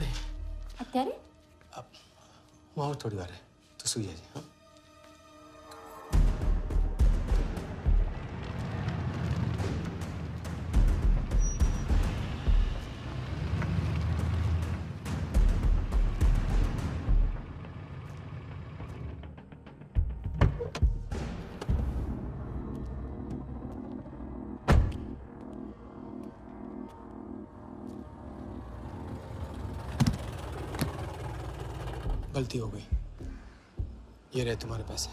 नहीं અત્યારે હું આવું થોડી વાર તો સુઈ જજે. હા गलती हो गई. ये रहे तुम्हारे पैसे.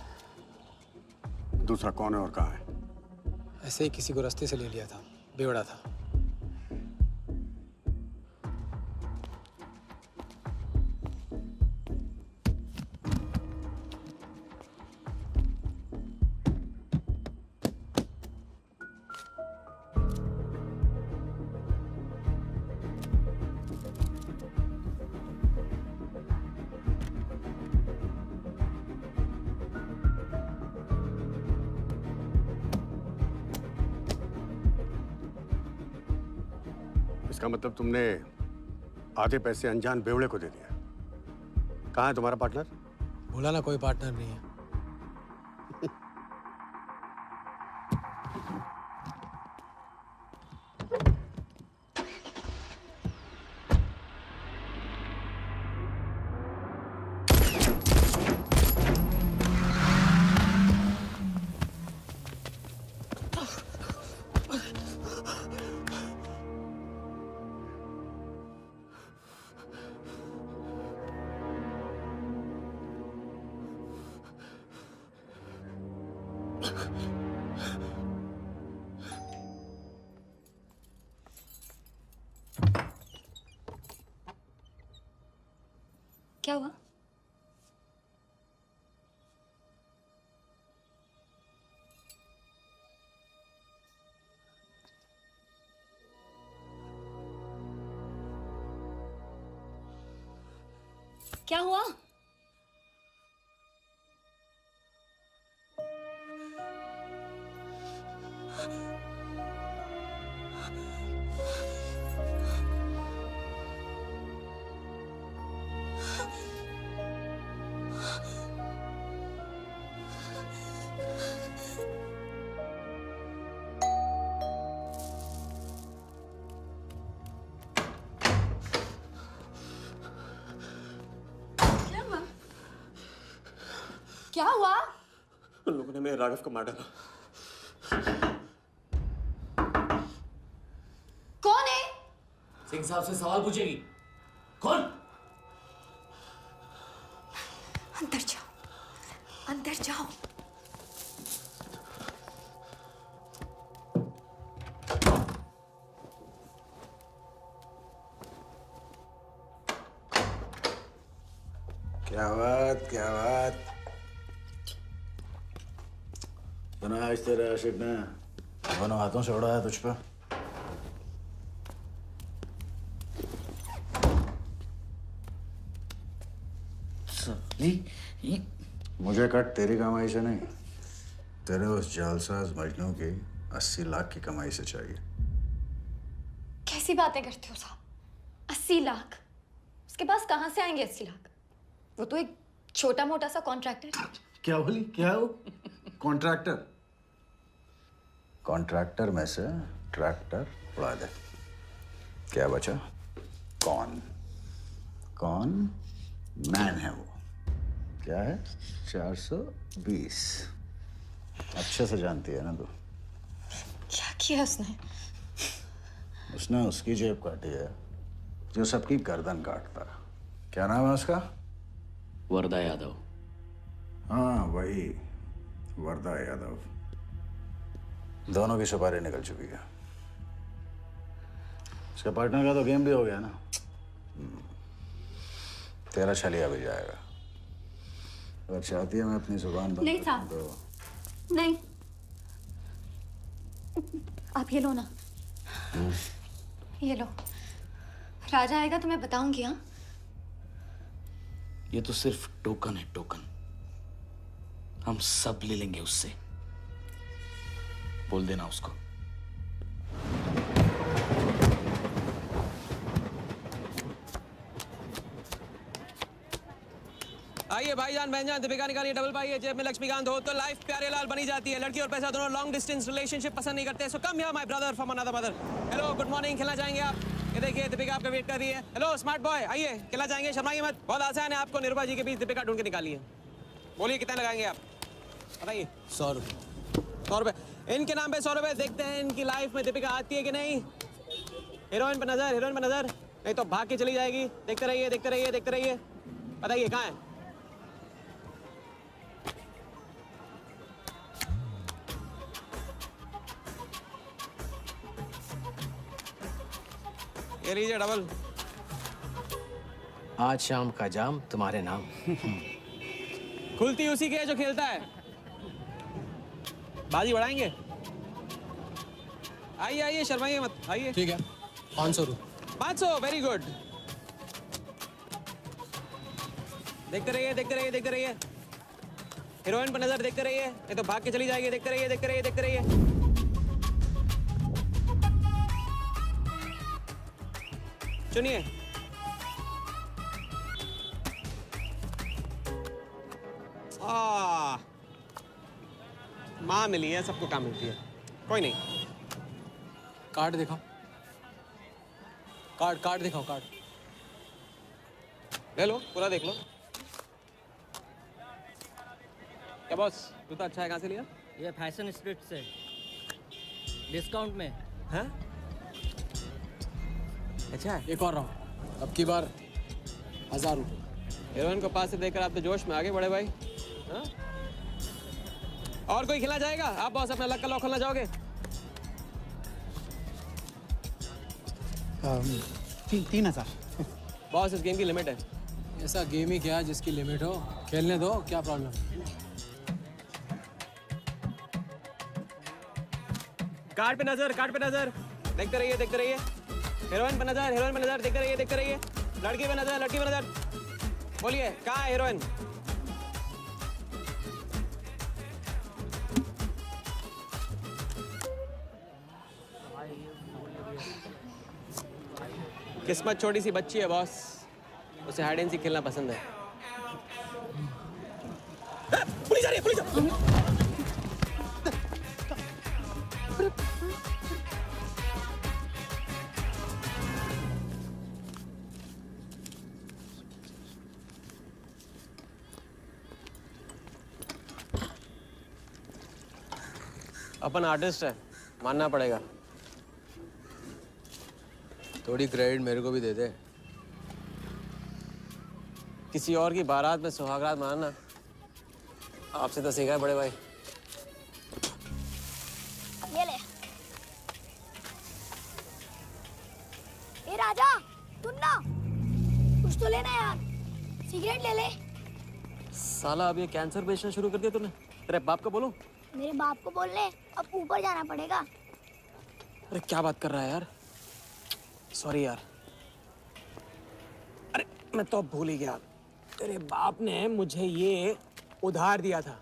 दूसरा कौन है और कहाँ है? ऐसे ही किसी को रास्ते से ले लिया था. बेवड़ा था. इसका मतलब तुमने आधे पैसे अनजान बेवड़े को दे दिया. कहाँ है तुम्हारा पार्टनर? बोला ना कोई पार्टनर नहीं है. क्या हुआ? क्या हुआ? क्या हुआ? उन लोगों ने मेरे राघव को मार डाला. कौन है? सिंह साहब से सवाल पूछेगी. कौन? अंदर जाओ, अंदर जाओ. क्या बात, क्या बात. सुना आज तेरे आशिक ने दोनों हाथों से उड़ाया तुझ पे. मुझे कट तेरी कमाई से नहीं, तेरे उस जालसाज मजनू की 80 लाख की कमाई से चाहिए. कैसी बातें करते हो साहब? 80 लाख? उसके पास कहां से आएंगे 80 लाख? वो तो एक छोटा मोटा सा कॉन्ट्रैक्टर है. क्या बोली? क्या है वो? कॉन्ट्रैक्टर? कॉन्ट्रैक्टर में से ट्रैक्टर उड़ा दे. क्या बचा? कौन? कौन मैन है वो? क्या है? 420. अच्छे से जानती है ना तू. क्या किया उसने? उसने उसकी जेब काटी है जो सबकी गर्दन काटता. क्या नाम है उसका? वरदा यादव. हाँ वही, वरदा यादव. दोनों की सुपारी निकल चुकी है. उसके पार्टनर का तो गेम भी हो गया ना. तेरा छलिया भी जाएगा. अगर चाहती है मैं अपनी जुबान बंद नहीं साहब, तो नहीं. आप ये लो ना. ये लो. राजा आएगा तो मैं बताऊंगी. हाँ, ये तो सिर्फ टोकन है, टोकन. हम सब ले लेंगे उससे. बोल देना उसको. आइए भाईजान बहनजान, दीपिका निकालिए डबल पाइए, जेब में लक्ष्मीकांत हो तो लाइफ प्यारे लाल बनी जाती है। लड़की और पैसा दोनों लॉन्ग डिस्टेंस रिलेशनशिप पसंद नहीं करते। So come here my brother from another mother. Hello good morning, खेलना चाहेंगे आप? ये देखिए दीपिका आपका वेट कर रही है। हेलो स्मार्ट बॉय, आइए खेलना चाहेंगे? शर्माइए मत, बहुत आसान है, आपको निर्भा जी के बीच दीपिका ढूंढ के निकालिए। बोलिए कितना लगाएंगे आप, बताइए। 100 रुपये। 100 रुपये इनके नाम पे 100 रुपये। देखते हैं इनकी लाइफ में दीपिका आती है कि नहीं। हीरोइन पे नजर, हीरोइन पे नजर, नहीं तो भाग के चली जाएगी। देखते रहिए देखते रहिए देखते रहिए, बताइए कहाँ है? ये लीजिए डबल। आज शाम का जाम तुम्हारे नाम। खुलती उसी की है जो खेलता है। बाजी बढ़ाएंगे? आइए आइए, शर्माइए मत, आइए। ठीक है, 500 रुपये। 500, वेरी गुड। देखते रहिए देखते रहिए देखते रहिए, हीरोइन पर नजर, देखते रहिए, नहीं तो भाग के चली जाएगी। देखते रहिए देखते रहिए देखते रहिए। चुनिए। माँ मिली है, सबको काम मिलती है, कोई नहीं। कार्ड दिखाओ, कार्ड दिखाओ, कार्ड ले लो, पूरा देख लो। क्या बॉस, जूता अच्छा है, कहाँ से लिया? ये फैशन स्ट्रीट से, डिस्काउंट में। हाँ अच्छा है। एक और राउंड, अब की बार 1000 रुपये। हीरोइन को पास से देखकर आप तो जोश में आ गए बड़े भाई। हाँ? और कोई खिला जाएगा? आप बॉस अपना लक का लॉक खोलना चाहोगे? 3000। बॉस इस गेम की लिमिट है। ऐसा गेम ही क्या जिसकी लिमिट हो, खेलने दो, क्या प्रॉब्लम? कार्ड पे नजर, कार्ड पे नजर, देखते रहिए देखते रहिए। हीरोइन पे नजर, हीरोइन पे नजर, देखते रहिए देखते रहिए। लड़की पे नजर, लड़की पे नजर। बोलिए कहाँ है हीरोइन? किस्मत छोटी सी बच्ची है बॉस, उसे हाइड एंड सीक खेलना पसंद है। पुलिस आ रही है, पुलिस आ रही है। अपन आर्टिस्ट है, मानना पड़ेगा। थोड़ी क्रेडिट मेरे को भी दे दे। किसी और की बारात में सुहागरात मानना आपसे तो सीखा है बड़े भाई। ये ले। ए राजा, सुन ना, कुछ तो लेना यार, सिगरेट ले ले। साला अब ये कैंसर बेचना शुरू कर दिया तूने। तेरे बाप को बोलूं? मेरे बाप को बोल ले, अब ऊपर जाना पड़ेगा। अरे क्या बात कर रहा है यार, सॉरी यार। अरे मैं तो भूल ही गया, तेरे बाप ने मुझे ये उधार दिया था।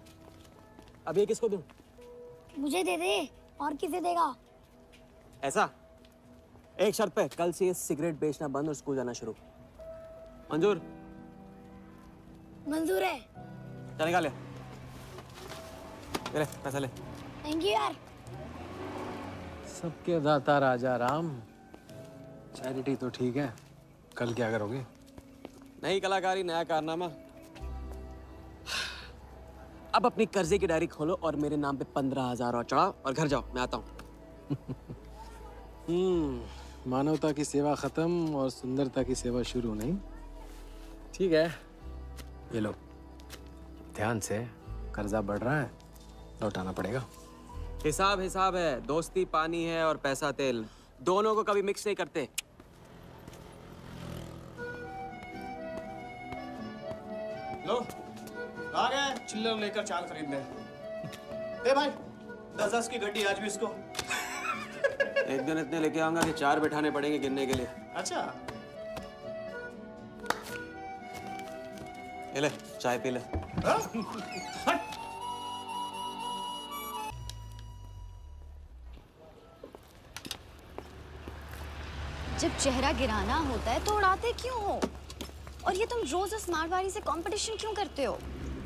अब ये किसको दूं? मुझे दे दे, और किसे देगा? ऐसा एक शर्त पे, कल से ये सिगरेट बेचना बंद और स्कूल जाना शुरू। मंजूर? मंजूर है। चल निकाल ले, पैसा ले। थैंक यू यार। सबके दाता राजा राम। चैरिटी तो ठीक है, कल क्या करोगे? नई कलाकारी, नया कारनामा। अब अपनी कर्जे की डायरी खोलो और मेरे नाम पे 15,000 और चढ़ाओ और घर जाओ, मैं आता हूँ। मानवता की सेवा खत्म और सुंदरता की सेवा शुरू नहीं। ठीक है, ये लो, ध्यान से, कर्जा बढ़ रहा है, लौटाना पड़ेगा। हिसाब हिसाब है, दोस्ती पानी है और पैसा तेल, दोनों को कभी मिक्स नहीं करते। लो आ गए चिल्लर लेकर चाल खरीदने। ए भाई 10-10 की गड्डी आज भी इसको। एक दिन इतने लेके आऊंगा कि 4 बिठाने पड़ेंगे गिनने के लिए। अच्छा ये ले, चाय पी ले। जब चेहरा गिराना होता है तो उड़ाते क्यों हो? और ये तुम रोज उस मारवाड़ी से कंपटीशन क्यों करते हो?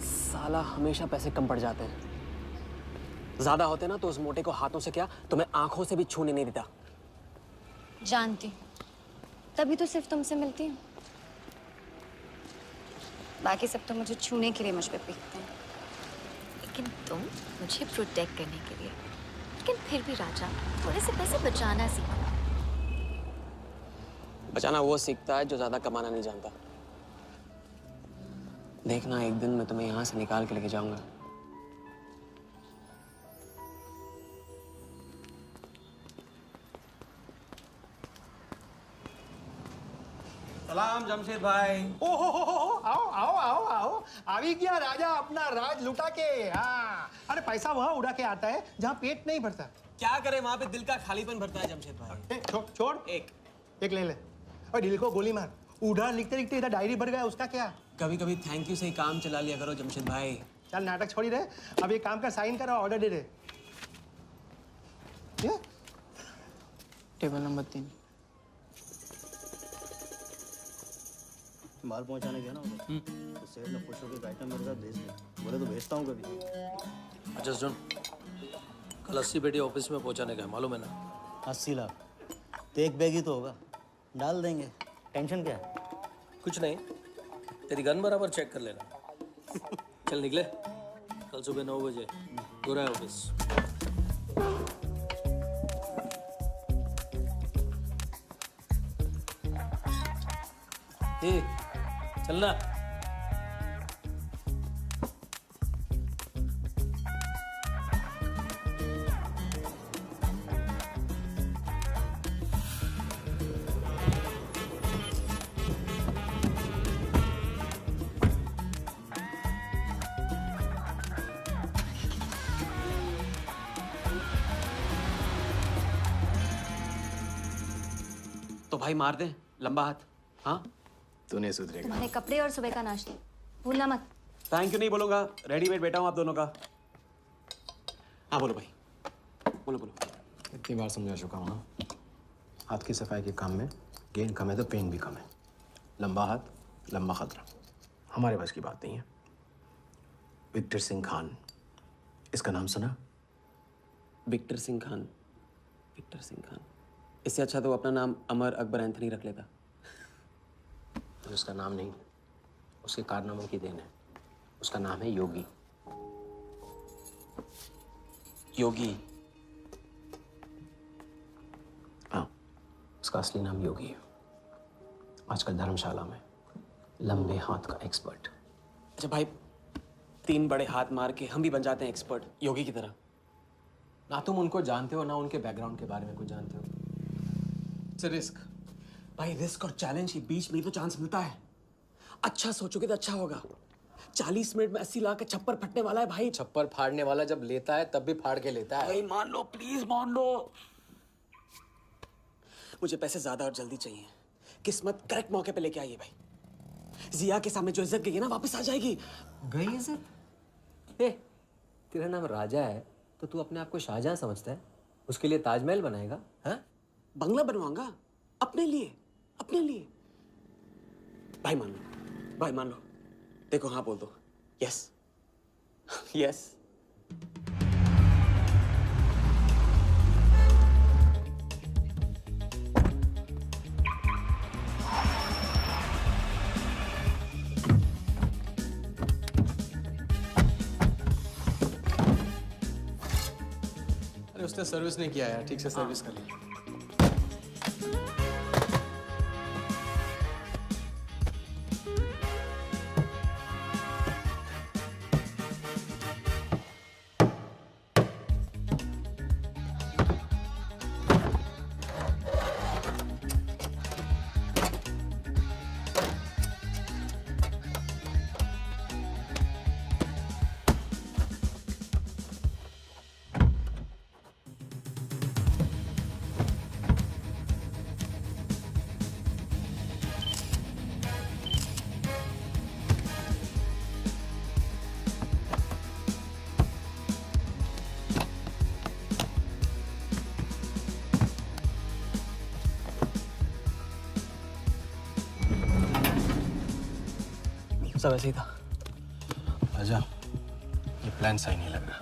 साला हमेशा पैसे कम पड़ जाते हैं। ज्यादा होते ना तो उस मोटे को हाथों से क्या तुम्हें आंखों से भी छूने नहीं देता। जानती, तभी तो सिर्फ तुमसे मिलती हूँ। बाकी सब तो मुझे छूने के लिए मुझ पे पीटते हैं, लेकिन तुम मुझे प्रोटेक्ट करने के लिए। लेकिन फिर भी राजा, थोड़े से पैसे बचाना सीखो। बचाना वो सीखता है जो ज्यादा कमाना नहीं जानता। देखना एक दिन मैं तुम्हें यहाँ से निकाल के लेके जाऊंगा। सलाम जमशेद भाई। ओ हो, आओ आओ आओ आओ, अभी क्या राजा अपना राज लुटा के। हाँ, अरे पैसा वहाँ उड़ा के आता है जहाँ पेट नहीं भरता। क्या करे, वहां पे दिल का खालीपन भरता है जमशेद भाई। छोड़ एक ले ले। और दिल को गोली मार। उधार लिखते लिखते इधर डायरी भर गया, उसका क्या? कभी कभी थैंक यू से ही काम चला लिया करो जमशेद भाई। चल नाटक छोड़ी रहे, अब एक काम का साइन कर और ऑर्डर दे दे। Table number 3। माल पहुंचाने गया ना उधर, तो सेठ ने खुश होकर आइटम मेरे साथ भेज दिया। बोले तो भेजता हूँ कभी। अच्छा सुन, कल 80 पेटी ऑफिस में पहुंचाने का है, मालूम है ना? 80 लाख तो एक बैग ही तो होगा, डाल देंगे। टेंशन क्या है? कुछ नहीं, तेरी गन बराबर चेक कर लेना। चल निकले, कल सुबह 9 बजे गोरा ऑफिस। चलना। तो भाई मार दे लंबा हाथ। हाँ तू नहीं सुधरेगा। तुम्हारे कपड़े और सुबह का नाश्ता भूलना मत। थैंक यू नहीं बोलूंगा, रेडीमेड बैठा हूँ आप दोनों का। हाँ बोलो भाई, बोलो बोलो। इतनी बार समझा चुका हूँ। हाथ की सफाई के काम में गेन कम है तो पेन भी कम है। लंबा हाथ लंबा खतरा, हमारे बस की बात नहीं है। विक्टर सिंह खान, इसका नाम सुना? Victor Singh Khan, Victor Singh Khan. इससे अच्छा तो अपना नाम अमर अकबर एंथनी रख लेता। तो उसका नाम नहीं, उसके कारनामों की देन है। उसका नाम है योगी। योगी? हाँ, उसका असली नाम योगी है। आजकल धर्मशाला में लंबे हाथ का एक्सपर्ट। अच्छा भाई, 3 बड़े हाथ मार के हम भी बन जाते हैं एक्सपर्ट योगी की तरह। ना तुम उनको जानते हो ना उनके बैकग्राउंड के बारे में कुछ जानते हो। इट्स रिस्क भाई। रिस्क और चैलेंज के बीच में ही तो चांस मिलता है। अच्छा सोचोगे तो अच्छा होगा। 40 मिनट में 80 लाख का छप्पर फटने वाला है भाई। छप्पर फाड़ने वाला जब लेता है तब भी फाड़ के लेता है। भाई मान लो, प्लीज मान लो। मुझे पैसे ज्यादा और जल्दी चाहिए। किस्मत करेक्ट मौके पे लेके आइए भाई। जिया के सामने जो इज्जत गई है ना, वापस आ जाएगी। गई इज्जत? तेरा नाम राजा है तो तू अपने आप को शाहजहां समझता है? उसके लिए ताजमहल बनाएगा? हाँ, बंगला बनवाऊंगा अपने लिए, अपने लिए। भाई मान लो, भाई मान लो। देखो हाँ बोल दो। Yes yes. अरे उसने सर्विस नहीं किया यार, ठीक से सर्विस कर लिया। सब ऐसे ही था। राजा, ये प्लान सही नहीं लग रहा।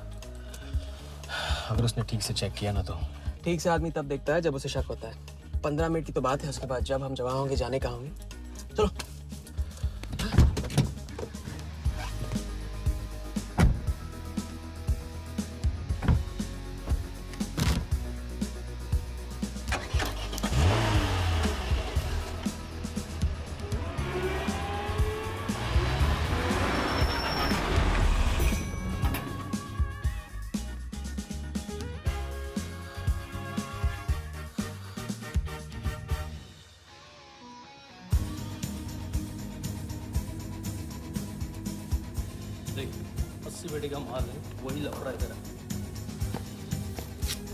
अगर उसने ठीक से चेक किया ना तो। ठीक से आदमी तब देखता है जब उसे शक होता है। 15 मिनट की तो बात है, उसके बाद जब हम जवान होंगे जाने कहाँ होंगे। चलो। देख 80 पेटी का माल है, वही लफड़ा है तेरा।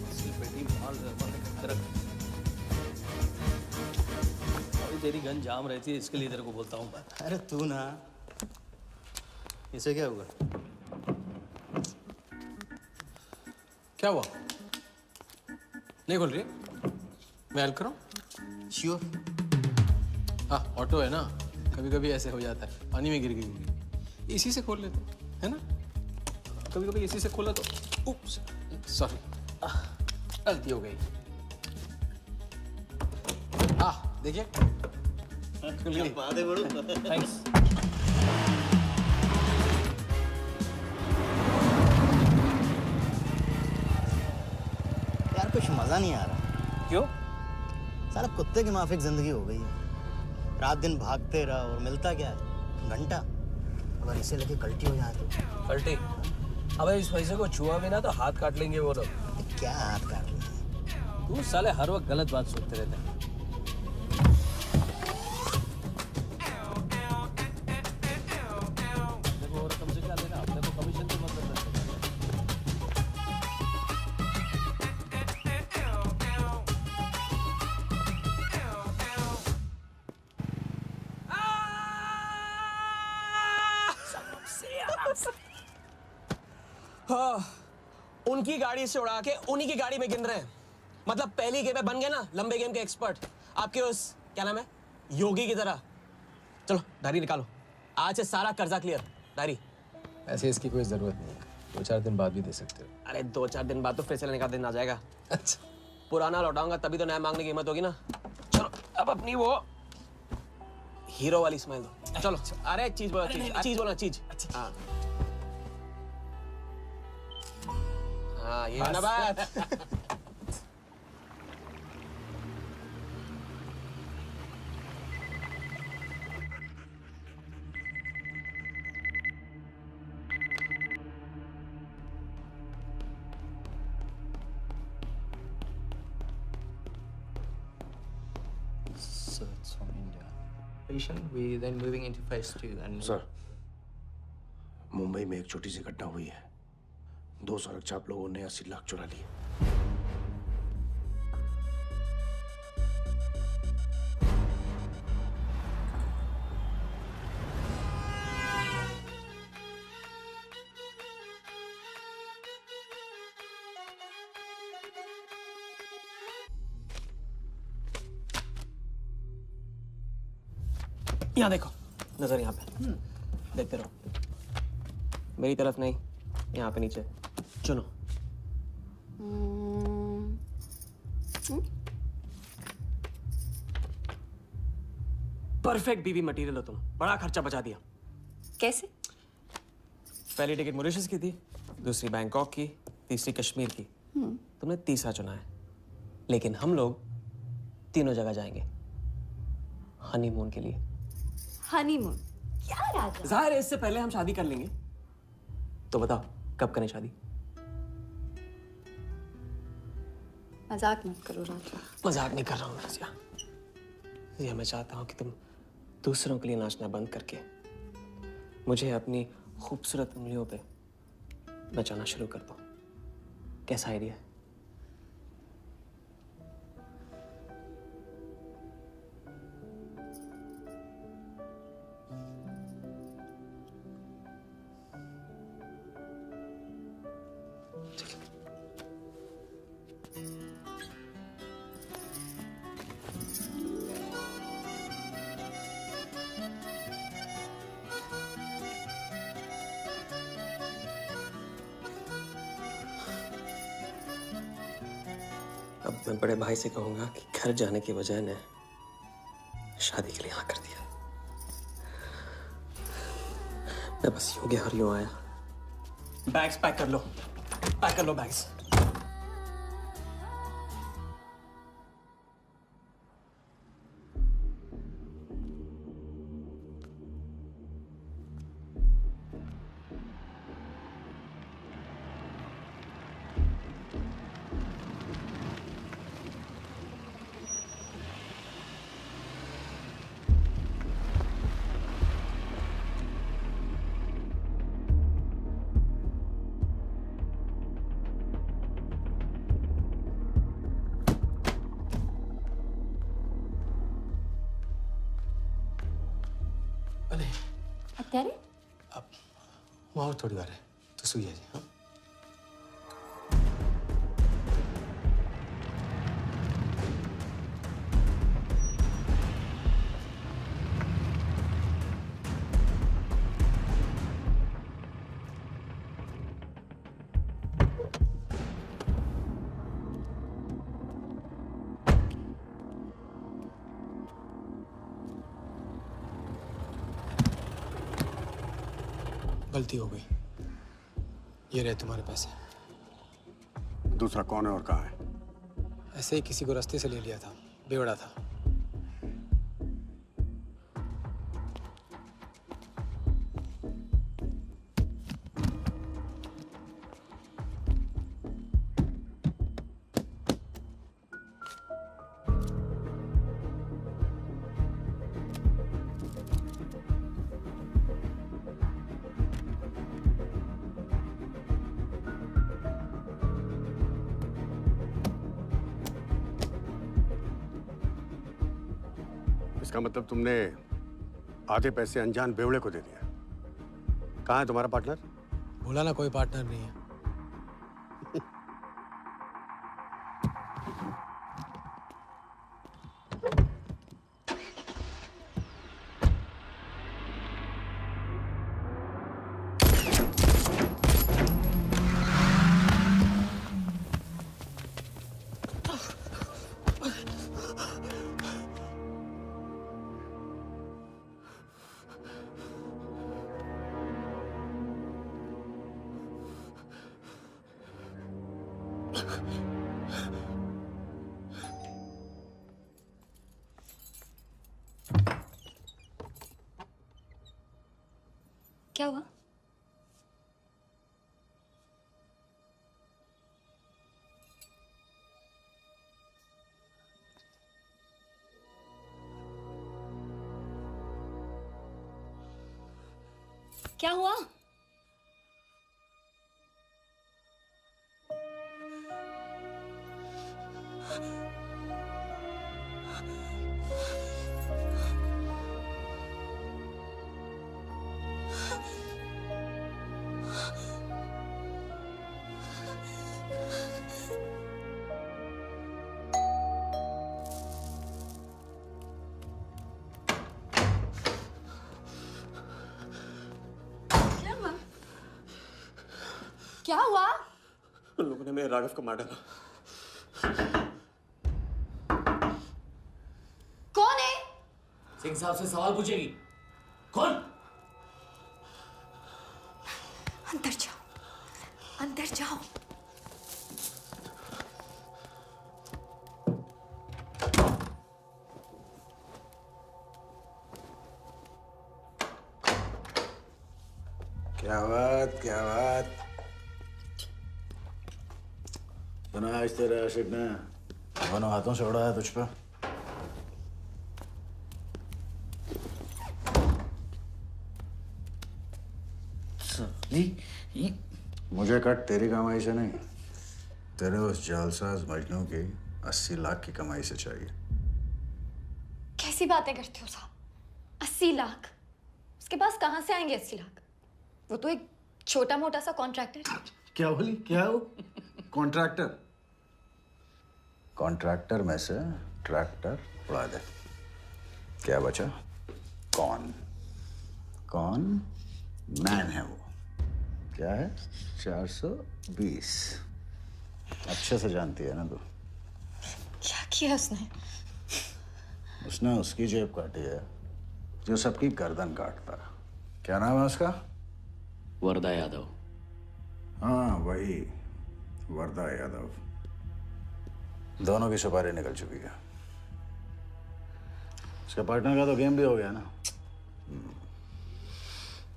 80 पेटी माल है, अपन ने तेरा। अभी तेरी गन जाम रहती है, इसके लिए तेरे को बोलता हूँ। अरे तू ना, इसे क्या हुआ? क्या हुआ? नहीं खोल रही? मैं हेल्प करूं? श्योर। हाँ, ऑटो है ना, कभी कभी ऐसे हो जाता है, पानी में गिर गई। इसी से खोल लेते है ना? कभी कभी इसी से खोला तो उप्स, सॉरी, गलती हो गई। देखिए, खुल गई। बात है बड़ू। थैंक्स। यार कुछ मजा नहीं आ रहा। क्यों? साला कुत्ते की माफिक जिंदगी हो गई है। रात दिन भागते रहो और मिलता क्या है? घंटा। अगर इसे लेके कल्टी हो जाए तो? पलटी? अबे इस पैसे को छुआ भी ना तो हाथ काट लेंगे वो लोग। क्या हाथ काट लेंगे? तू साले हर वक्त गलत बात सोचते रहते हैं। देखो और कम से क्या लेना, अपने को कमीशन तो मतलब रखते। हाँ, उनकी गाड़ी से उड़ा के उन्हीं की गाड़ी में गिन रहे हैं। मतलब पहली गेम में बन गए ना लंबे गेम के एक्सपर्ट। आपके उस क्या नाम है, योगी की तरह। चलो डायरी निकालो, आज से सारा कर्जा क्लियर। डायरी। ऐसे इसकी कोई जरूरत नहीं है, 2-4 दिन बाद भी दे सकते हो। अरे 2-4 दिन बाद तो फिर से लेने का दिन आ जाएगा। अच्छा, पुराना लौटाऊंगा तभी तो नया मांगने की हिम्मत होगी ना। चलो अब अपनी वो हीरो वाली स्माइल दो। चलो। अरे एक चीज बोला, चीज बोला, चीज। हाँ हाँ, ये ना बात। So it's from India. patient. We then moving into phase 2 and sir, Mumbai में एक छोटी सी घटना हुई है। 2 सड़क चाप लोगों ने 80 लाख चुरा लिए। यहाँ देखो, नजर यहाँ पे। देखते रहो। मेरी तरफ नहीं, यहाँ पे नीचे। चुनो। परफेक्ट बीवी मटेरियल हो तुम। बड़ा खर्चा बचा दिया। कैसे? पहली टिकट मॉरिशस की थी, दूसरी बैंकॉक की, तीसरी कश्मीर की। तुमने तीसरा चुना है। लेकिन हम लोग तीनों जगह जाएंगे हनीमून के लिए। हनीमून? क्या राजा? जाहिर है इससे पहले हम शादी कर लेंगे। तो बताओ कब करें शादी? मजाक मत करो राजा। मजाक नहीं कर रहा हूँ रजिया। ये मैं चाहता हूँ कि तुम दूसरों के लिए नाचना बंद करके मुझे अपनी खूबसूरत उंगलियों पे नचाना शुरू कर दो। कैसा आइडिया है? मैं बड़े भाई से कहूंगा कि घर जाने के बजाय ने शादी के लिए हाँ कर दिया। मैं बस यूं गया और यूं आया। बैग्स पैक कर लो बैग्स। हत्यारे? अब वहाँ और थोड़ी बार है तो सुई है जी। हाँ गलती हो गई। ये रहे तुम्हारे पैसे। दूसरा कौन है और कहाँ है? ऐसे ही किसी को रास्ते से ले लिया था, बेवड़ा था। इसका मतलब तुमने आधे पैसे अनजान बेवड़े को दे दिया। कहाँ है तुम्हारा पार्टनर? बोला ना कोई पार्टनर नहीं है। क्या हुआ? क्या हुआ? क्या हुआ? उन लोगों ने मेरे राघव को मार डाला। कौन है? सिंह साहब से सवाल पूछेगी। कौन? अंदर जाओ, अंदर जाओ। क्या बात, क्या बात। सुना आज तेरे आशिक ने दोनों हाथों से उड़ाया तुझ पे। मुझे कट तेरी कमाई से नहीं, तेरे उस जालसाज मजनू की 80 लाख की कमाई से चाहिए। कैसी बातें करते हो साहब? 80 लाख? उसके पास कहां से आएंगे 80 लाख? वो तो एक छोटा मोटा सा कॉन्ट्रैक्टर है। क्या बोली? क्या हो? कॉन्ट्रैक्टर? कॉन्ट्रैक्टर में से ट्रैक्टर उड़ा दे। क्या बचा? कौन? कौन मैन है वो? क्या है? 420। अच्छे से जानती है ना तू? किया उसने? उसने उसकी जेब काटी है जो सबकी गर्दन काटता है। क्या नाम है उसका? वरदा यादव। हाँ वही, वरदा यादव। दोनों की सुपारी निकल चुकी है। उसके पार्टनर का तो गेम भी हो गया ना।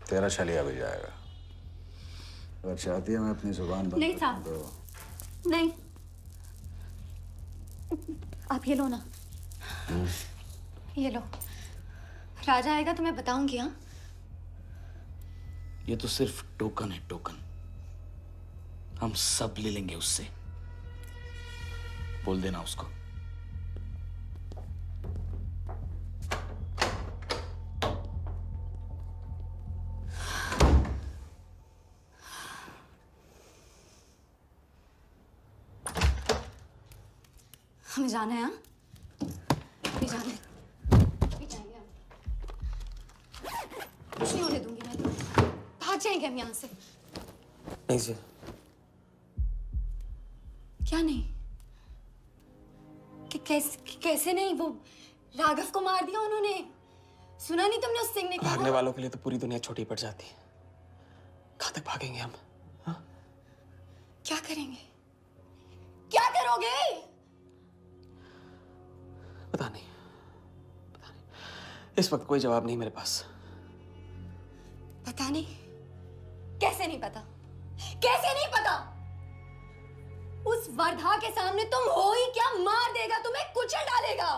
तेरा छलिया भी जाएगा। अगर चाहती है मैं अपनी जुबान बंद नहीं साहब, तो नहीं। आप ये लो ना, ये लो। राजा आएगा तो मैं बताऊंगी। हाँ, ये तो सिर्फ टोकन है, टोकन। हम सब ले लेंगे उससे। बोल देना उसको। हमें जाना है। हाँ, अभी जाना है। अभी जाएंगे हम। कुछ नहीं होने दूंगी मैं। भाग जाएंगे हम यहाँ से। नहीं जी। क्या नहीं? कैसे नहीं? वो राघव को मार दिया उन्होंने। सुना नहीं तुमने उस सिंह ने कहा? भागने वालों के लिए तो पूरी दुनिया छोटी पड़ जाती है। कहाँ तक भागेंगे हम? हाँ? क्या करेंगे? क्या करोगे? पता नहीं, इस वक्त कोई जवाब नहीं मेरे पास। पता नहीं? कैसे नहीं पता? कैसे नहीं पता? उस वर्धा के सामने तुम हो ही क्या? मार देगा, तुम्हें कुचल डालेगा।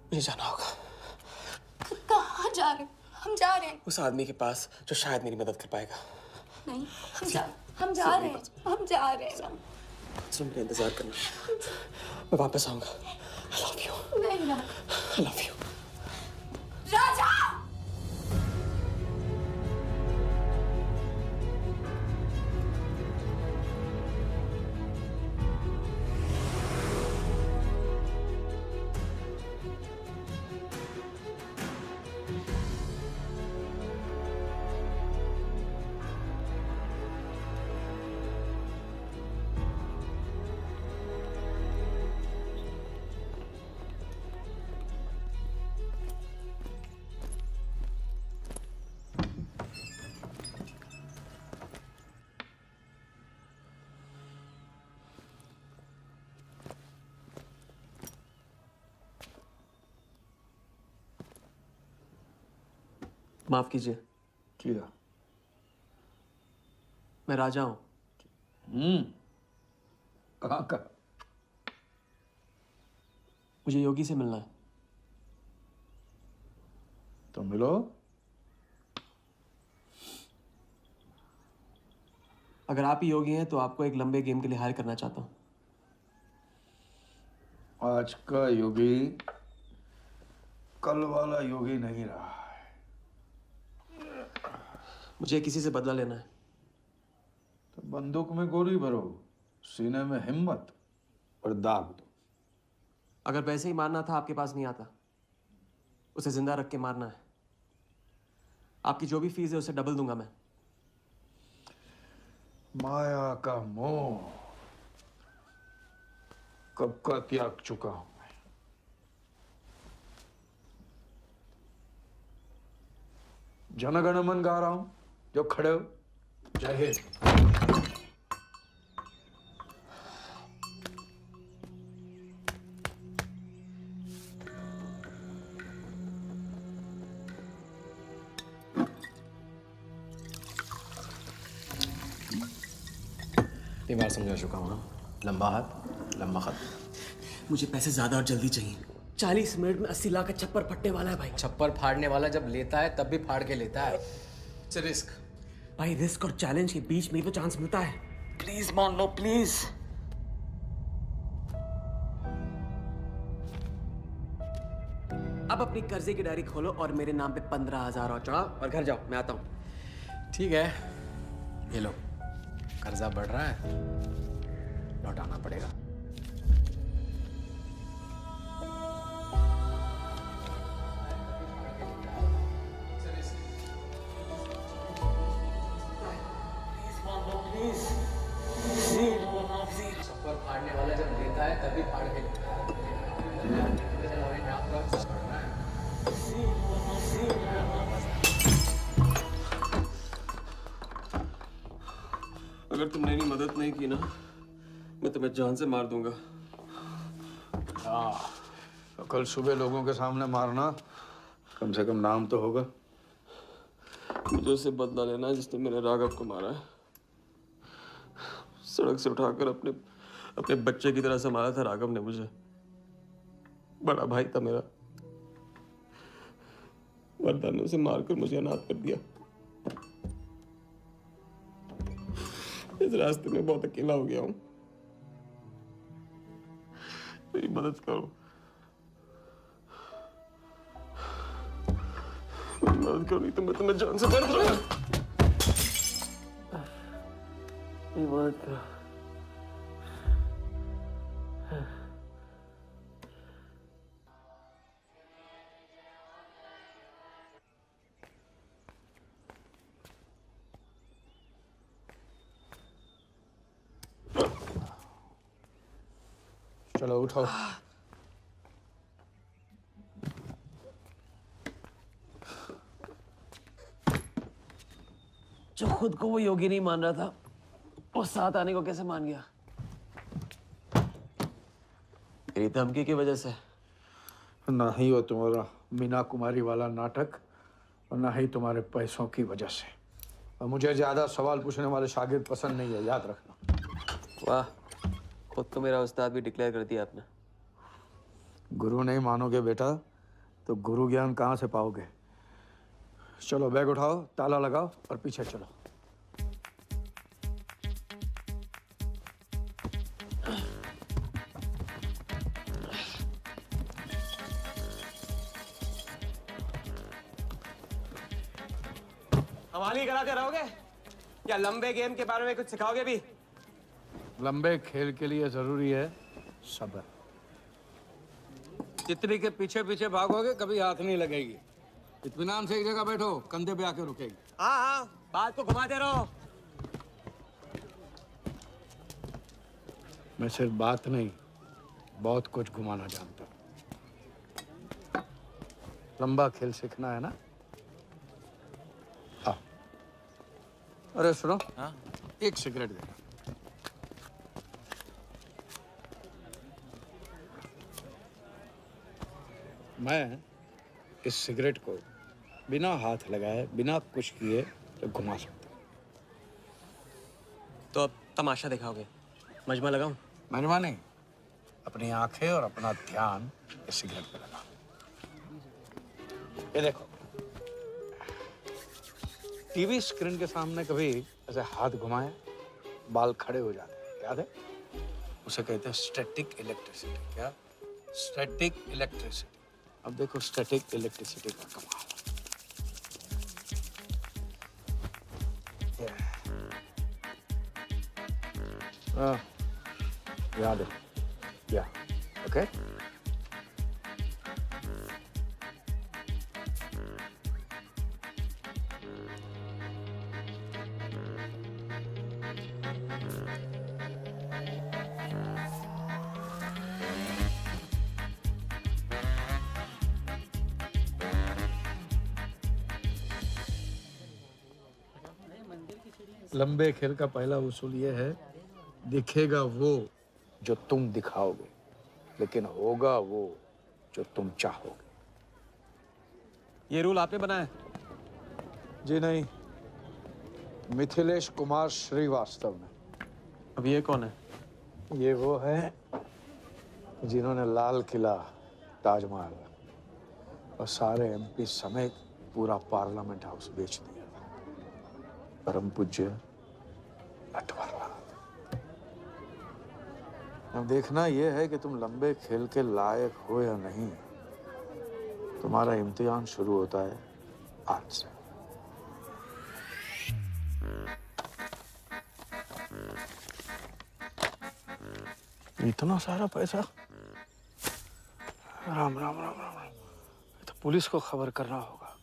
मुझे जाना होगा। कहाँ जा रहे हो? हम जा रहे हैं। उस आदमी के पास जो शायद मेरी मदद कर पाएगा। नहीं, हम जा रहे हैं। हम जा रहे हैं। सुन, मेरा इंतजार करना। मैं वापस आऊंगा। I love you. नहीं ना। I love you. राजा! माफ कीजिए। किया। मैं राजा हूं। कहाँ का? मुझे योगी से मिलना है। तो मिलो। अगर आप ही योगी हैं तो आपको एक लंबे गेम के लिए हायर करना चाहता हूं। आज का योगी कल वाला योगी नहीं रहा। मुझे किसी से बदला लेना है। तो बंदूक में गोली भरो, सीने में हिम्मत और दाग दो। अगर वैसे ही मारना था आपके पास नहीं आता। उसे जिंदा रख के मारना है। आपकी जो भी फीस है उसे डबल दूंगा मैं। माया का मोह कब का त्याग चुका हूं मैं। जनगण मन गा रहा हूं, जो खड़े हो। जय हिंद। इतनी बार समझा चुका हूँ। लंबा हाथ लंबा खत। मुझे पैसे ज्यादा और जल्दी चाहिए। 40 मिनट में 80 लाख का छप्पर फटने वाला है भाई। छप्पर फाड़ने वाला जब लेता है तब भी फाड़ के लेता है। It's risk. भाई रिस्क और चैलेंज के बीच में ही तो चांस मिलता है। प्लीज मान लो प्लीज। अब अपनी कर्जे की डायरी खोलो और मेरे नाम पे 15,000 और चढ़ाओ और घर जाओ। मैं आता हूं। ठीक है, ये लो। कर्जा बढ़ रहा है, लौटाना पड़ेगा। Please. और फाड़ने वाला जब लेता है तभी फाड़ के लेता है। अगर तुमने मेरी मदद नहीं की ना, मैं तुम्हें जान से मार दूंगा। हाँ, तो कल सुबह लोगों के सामने मारना, कम से कम नाम तो होगा। मुझे उससे बदला लेना है जिसने मेरे राघव को मारा है। सड़क से उठाकर अपने बच्चे की तरह संभाला था राघव ने मुझे। बड़ा भाई था मेरा। वरदान ने उसे मारकर मुझे अनाथ कर दिया। इस रास्ते में बहुत अकेला हो गया हूं। मेरी मदद करो, मेरी मदद करो, नहीं तो मैं तुम्हें जान से मार दूंगा। मेरी मदद करो। चलो उठो। जो खुद को वो योगी नहीं मान रहा था, वो साथ आने को कैसे मान गया? मेरी धमकी की वजह से। ना ही वो तुम्हारा मीना कुमारी वाला नाटक और ना ही तुम्हारे पैसों की वजह से। और मुझे ज्यादा सवाल पूछने वाले शागिर्द पसंद नहीं है, याद रखना। वाह, खुद तो मेरा उस्ताद भी डिक्लेयर कर दिया आपने। गुरु नहीं मानोगे बेटा तो गुरु ज्ञान कहाँ से पाओगे? चलो बैग उठाओ, ताला लगाओ और पीछे चलो। हवाली कराते रहोगे या लंबे गेम के बारे में कुछ सिखाओगे भी? लंबे खेल के लिए जरूरी है सब्र। तितली के पीछे पीछे भागोगे कभी हाथ नहीं लगेगी। इत्मीनान से एक जगह बैठो, कंधे पे आके रुकेगी। हाँ हाँ, बात को घुमाते रहो। मैं सिर्फ बात नहीं, बहुत कुछ घुमाना जानता हूँ। लंबा खेल सीखना है ना? आओ। अरे सुनो, हाँ? एक सिगरेट देना। मैं इस सिगरेट को बिना हाथ लगाए, बिना कुछ किए तो घुमा सकता हूँ। तो अब तमाशा दिखाओगे? मजमा लगाऊं? मजमा नहीं, अपनी आंखें और अपना ध्यान इस सिगरेट पे लगा। ये देखो, टीवी स्क्रीन के सामने कभी ऐसे हाथ घुमाए बाल खड़े हो जाते हैं, याद है? उसे कहते हैं स्टैटिक इलेक्ट्रिसिटी। क्या? Static electricity. अब देखो स्टैटिक इलेक्ट्रिसिटी का कमाल। याद है? या ओके। लंबे खेल का पहला उसूल ये है, दिखेगा वो जो तुम दिखाओगे, लेकिन होगा वो जो तुम चाहोगे। ये रूल आपने बनाया? जी नहीं, मिथिलेश कुमार श्रीवास्तव ने। अब ये कौन है? ये वो है जिन्होंने लाल किला, ताजमहल और सारे एमपी समेत पूरा पार्लियामेंट हाउस बेच दिया। परम पूज्य नटवरलाल। अब देखना यह है कि तुम लंबे खेल के लायक हो या नहीं। तुम्हारा इम्तिहान शुरू होता है आज से। इतना सारा पैसा? राम राम राम राम राम। तो पुलिस को खबर करना होगा।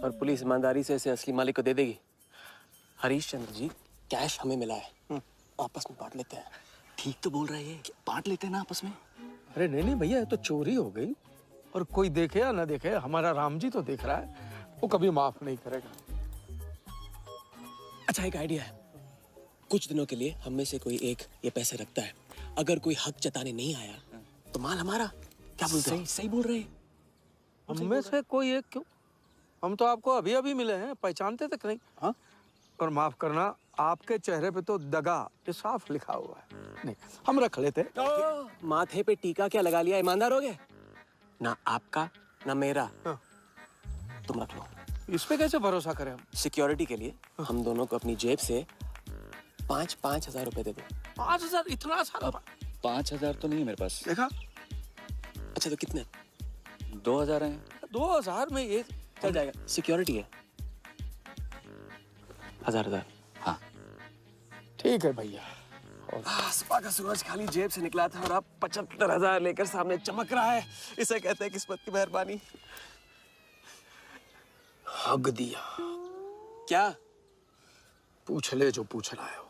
और पुलिस ईमानदारी से इसे असली मालिक को दे देगी। हरीश चंद्र जी, कैश हमें मिला है, आपस में बांट लेते हैं। ठीक तो बोल रहा है, बांट लेते हैं ना आपस में। अरे नहीं नहीं भैया, ये तो चोरी हो गई, और कोई देखे या ना देखे, हमारा राम जी तो देख रहा है, वो कभी माफ नहीं करेगा। अच्छा, एक आइडिया है। कुछ दिनों के लिए हम में से कोई एक ये पैसे रखता है, अगर कोई हक जताने नहीं आया तो माल हमारा। क्या बोलते हो? सही बोल रहे हैं। हम में से कोई एक क्यों? हम तो आपको अभी अभी मिले हैं, पहचानते तक नहीं। हाँ, और माफ करना, आपके चेहरे पे तो दगा ये साफ लिखा हुआ है। नहीं, हम रख लेते। माथे पे टीका क्या लगा लिया, ईमानदार हो गए ना? आपका ना मेरा। तुम रख लो। इस पे कैसे भरोसा करें हम? सिक्योरिटी के लिए हम दोनों को अपनी जेब से 5,000 रुपए दे दो। 5,000? इतना सारा? 5,000 तो नहीं है मेरे पास। देखा? अच्छा तो कितने? 2,000 हैं। 2,000 में ये चल जाएगा। सिक्योरिटी है 1,000। हाँ ठीक है भैया। सुबह का सूरज खाली जेब से निकला था और अब 75,000 लेकर सामने चमक रहा है। इसे कहते हैं किस्मत की मेहरबानी। हक दिया। क्या? पूछ ले जो पूछ रहा है वो।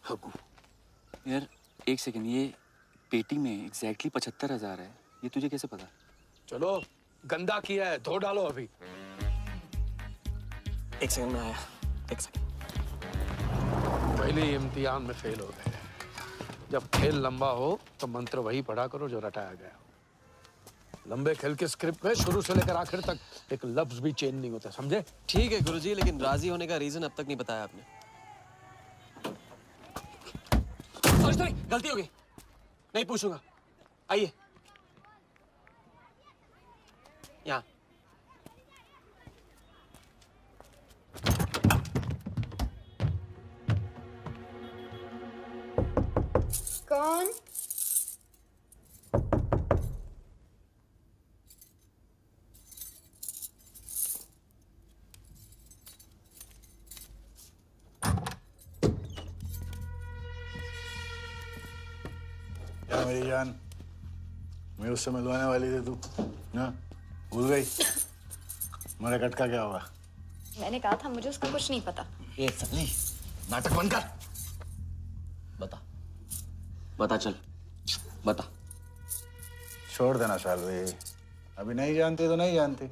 हगू। यार एक सेकंड, ये पेटी में एग्जैक्टली 75,000 है, ये तुझे कैसे पता? चलो, गंदा किया है, धो डालो अभी। एक सेकंड में आया। एक सेकंड। पहले ही इम्तिहान में फेल हो गए। जब खेल लंबा हो तो मंत्र वही पढ़ा करो जो रटाया गया। लंबे खेल के स्क्रिप्ट में शुरू से लेकर आखिर तक एक लफ्ज भी चेंज नहीं होता, समझे? ठीक है गुरुजी, लेकिन राजी होने का रीजन अब तक नहीं बताया आपने। सॉरी, गलती हो गई, नहीं पूछूंगा। आइए यहाँ। कौन? क्या मेरी जान, मैं उससे मिलवाने वाली थी, तू ना भूल गई? मेरा कटका क्या होगा? मैंने कहा था मुझे उसका कुछ नहीं पता। ये सली, नाटक बंद कर। बता चल, बता। छोड़ देना सालवी, अभी नहीं जानती तो नहीं जानती,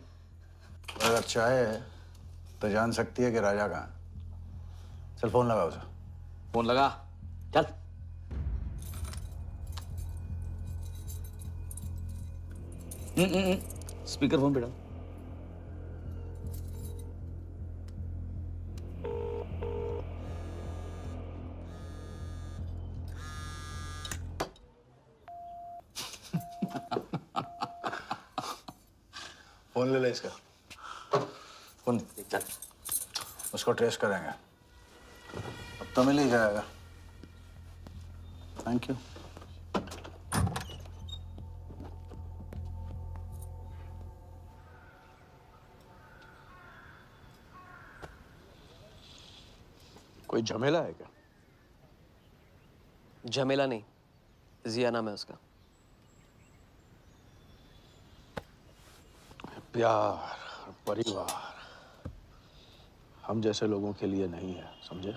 अगर चाहे तो जान सकती है कि राजा कहाँ। चल फोन लगा उसे। फोन लगा, चल। स्पीकर फोन पे डाल। फोन ले ले इसका, फोन चल। उसको ट्रेस करेंगे, अब तो मिल ही जाएगा। Thank you. कोई झमेला है क्या? झमेला नहीं, जिया नाम है उसका। प्यार, परिवार हम जैसे लोगों के लिए नहीं है, समझे?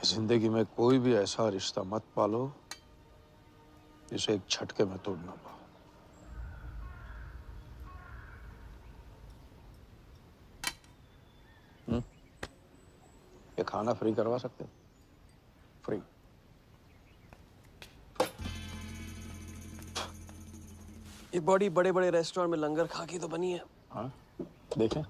जिंदगी में कोई भी ऐसा रिश्ता मत पालो जिसे एक झटके में तोड़ ना पाओ। ये खाना फ्री करवा सकते? फ्री। ये बॉडी बड़े बड़े रेस्टोरेंट में लंगर खा के तो बनी है। हाँ, देखें।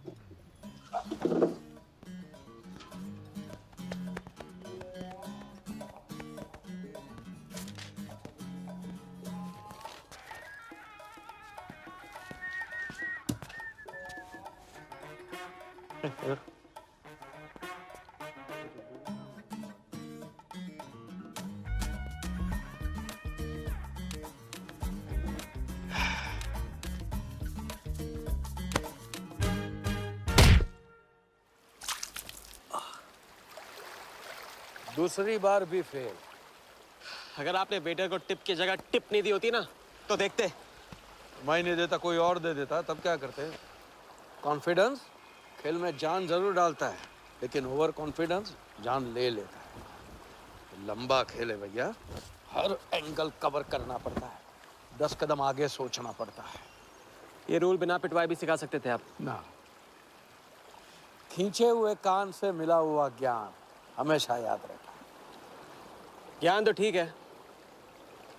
दूसरी बार भी फेल। अगर आपने वेटर को टिप की जगह टिप नहीं दी होती ना तो देखते। मैं नहीं देता, कोई और दे देता, तब क्या करते? कॉन्फिडेंस खेल में जान जरूर डालता है, लेकिन ओवर कॉन्फिडेंस जान ले लेता है। लंबा खेले भैया, हर एंगल कवर करना पड़ता है, 10 कदम आगे सोचना पड़ता है। ये रूल बिना पिटवाए भी सिखा सकते थे आप ना। खींचे हुए कान से मिला हुआ ज्ञान हमेशा याद रहता है। ज्ञान तो ठीक है,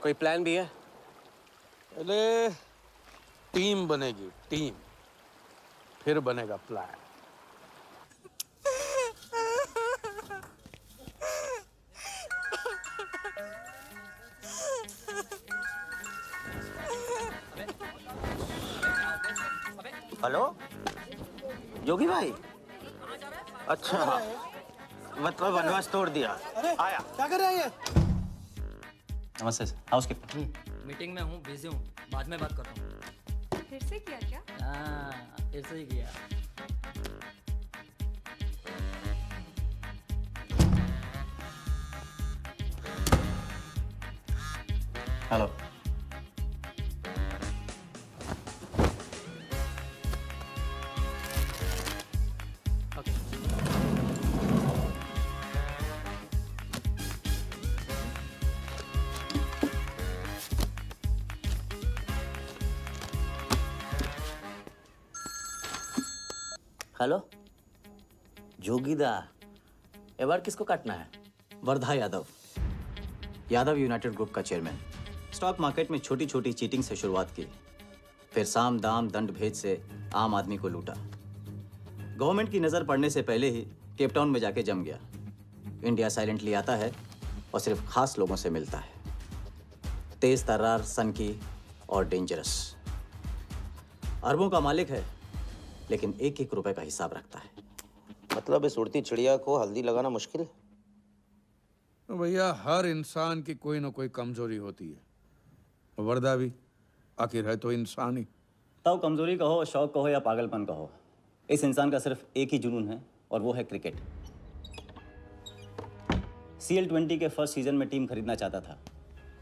कोई प्लान भी है? पहले टीम बनेगी, टीम, फिर बनेगा प्लान। हेलो योगी भाई, अच्छा मतलब वनवास तोड़ दिया। आया क्या कर रहे हैं ये? नमस्ते सर, हाउसकीपर। मीटिंग में हूँ, बिजी हूँ, बाद में बात करता हूँ। फिर से किया क्या? हाँ, फिर से ही किया। हेलो। हेलो जोगीदा, एबार किसको काटना है? वर्धा यादव, यादव यूनाइटेड ग्रुप का चेयरमैन। स्टॉक मार्केट में छोटी छोटी चीटिंग से शुरुआत की, फिर साम दाम दंड भेद से आम आदमी को लूटा। गवर्नमेंट की नज़र पड़ने से पहले ही केप टाउन में जाके जम गया। इंडिया साइलेंटली आता है और सिर्फ खास लोगों से मिलता है। तेज तर्रार, सनकी और डेंजरस। अरबों का मालिक है, लेकिन एक एक रुपए का हिसाब रखता है। मतलब इस उड़ती चिड़िया को हल्दी लगाना मुश्किल है? तो भैया हर इंसान की कोई ना कोई कमजोरी होती है। वर्दा भी आखिर है तो इंसान ही। ताऊ कमजोरी कहो, शौक कहो या पागलपन कहो, इस इंसान का सिर्फ एक ही जुनून है और वो है क्रिकेट। CL20 के फर्स्ट सीजन में टीम खरीदना चाहता था,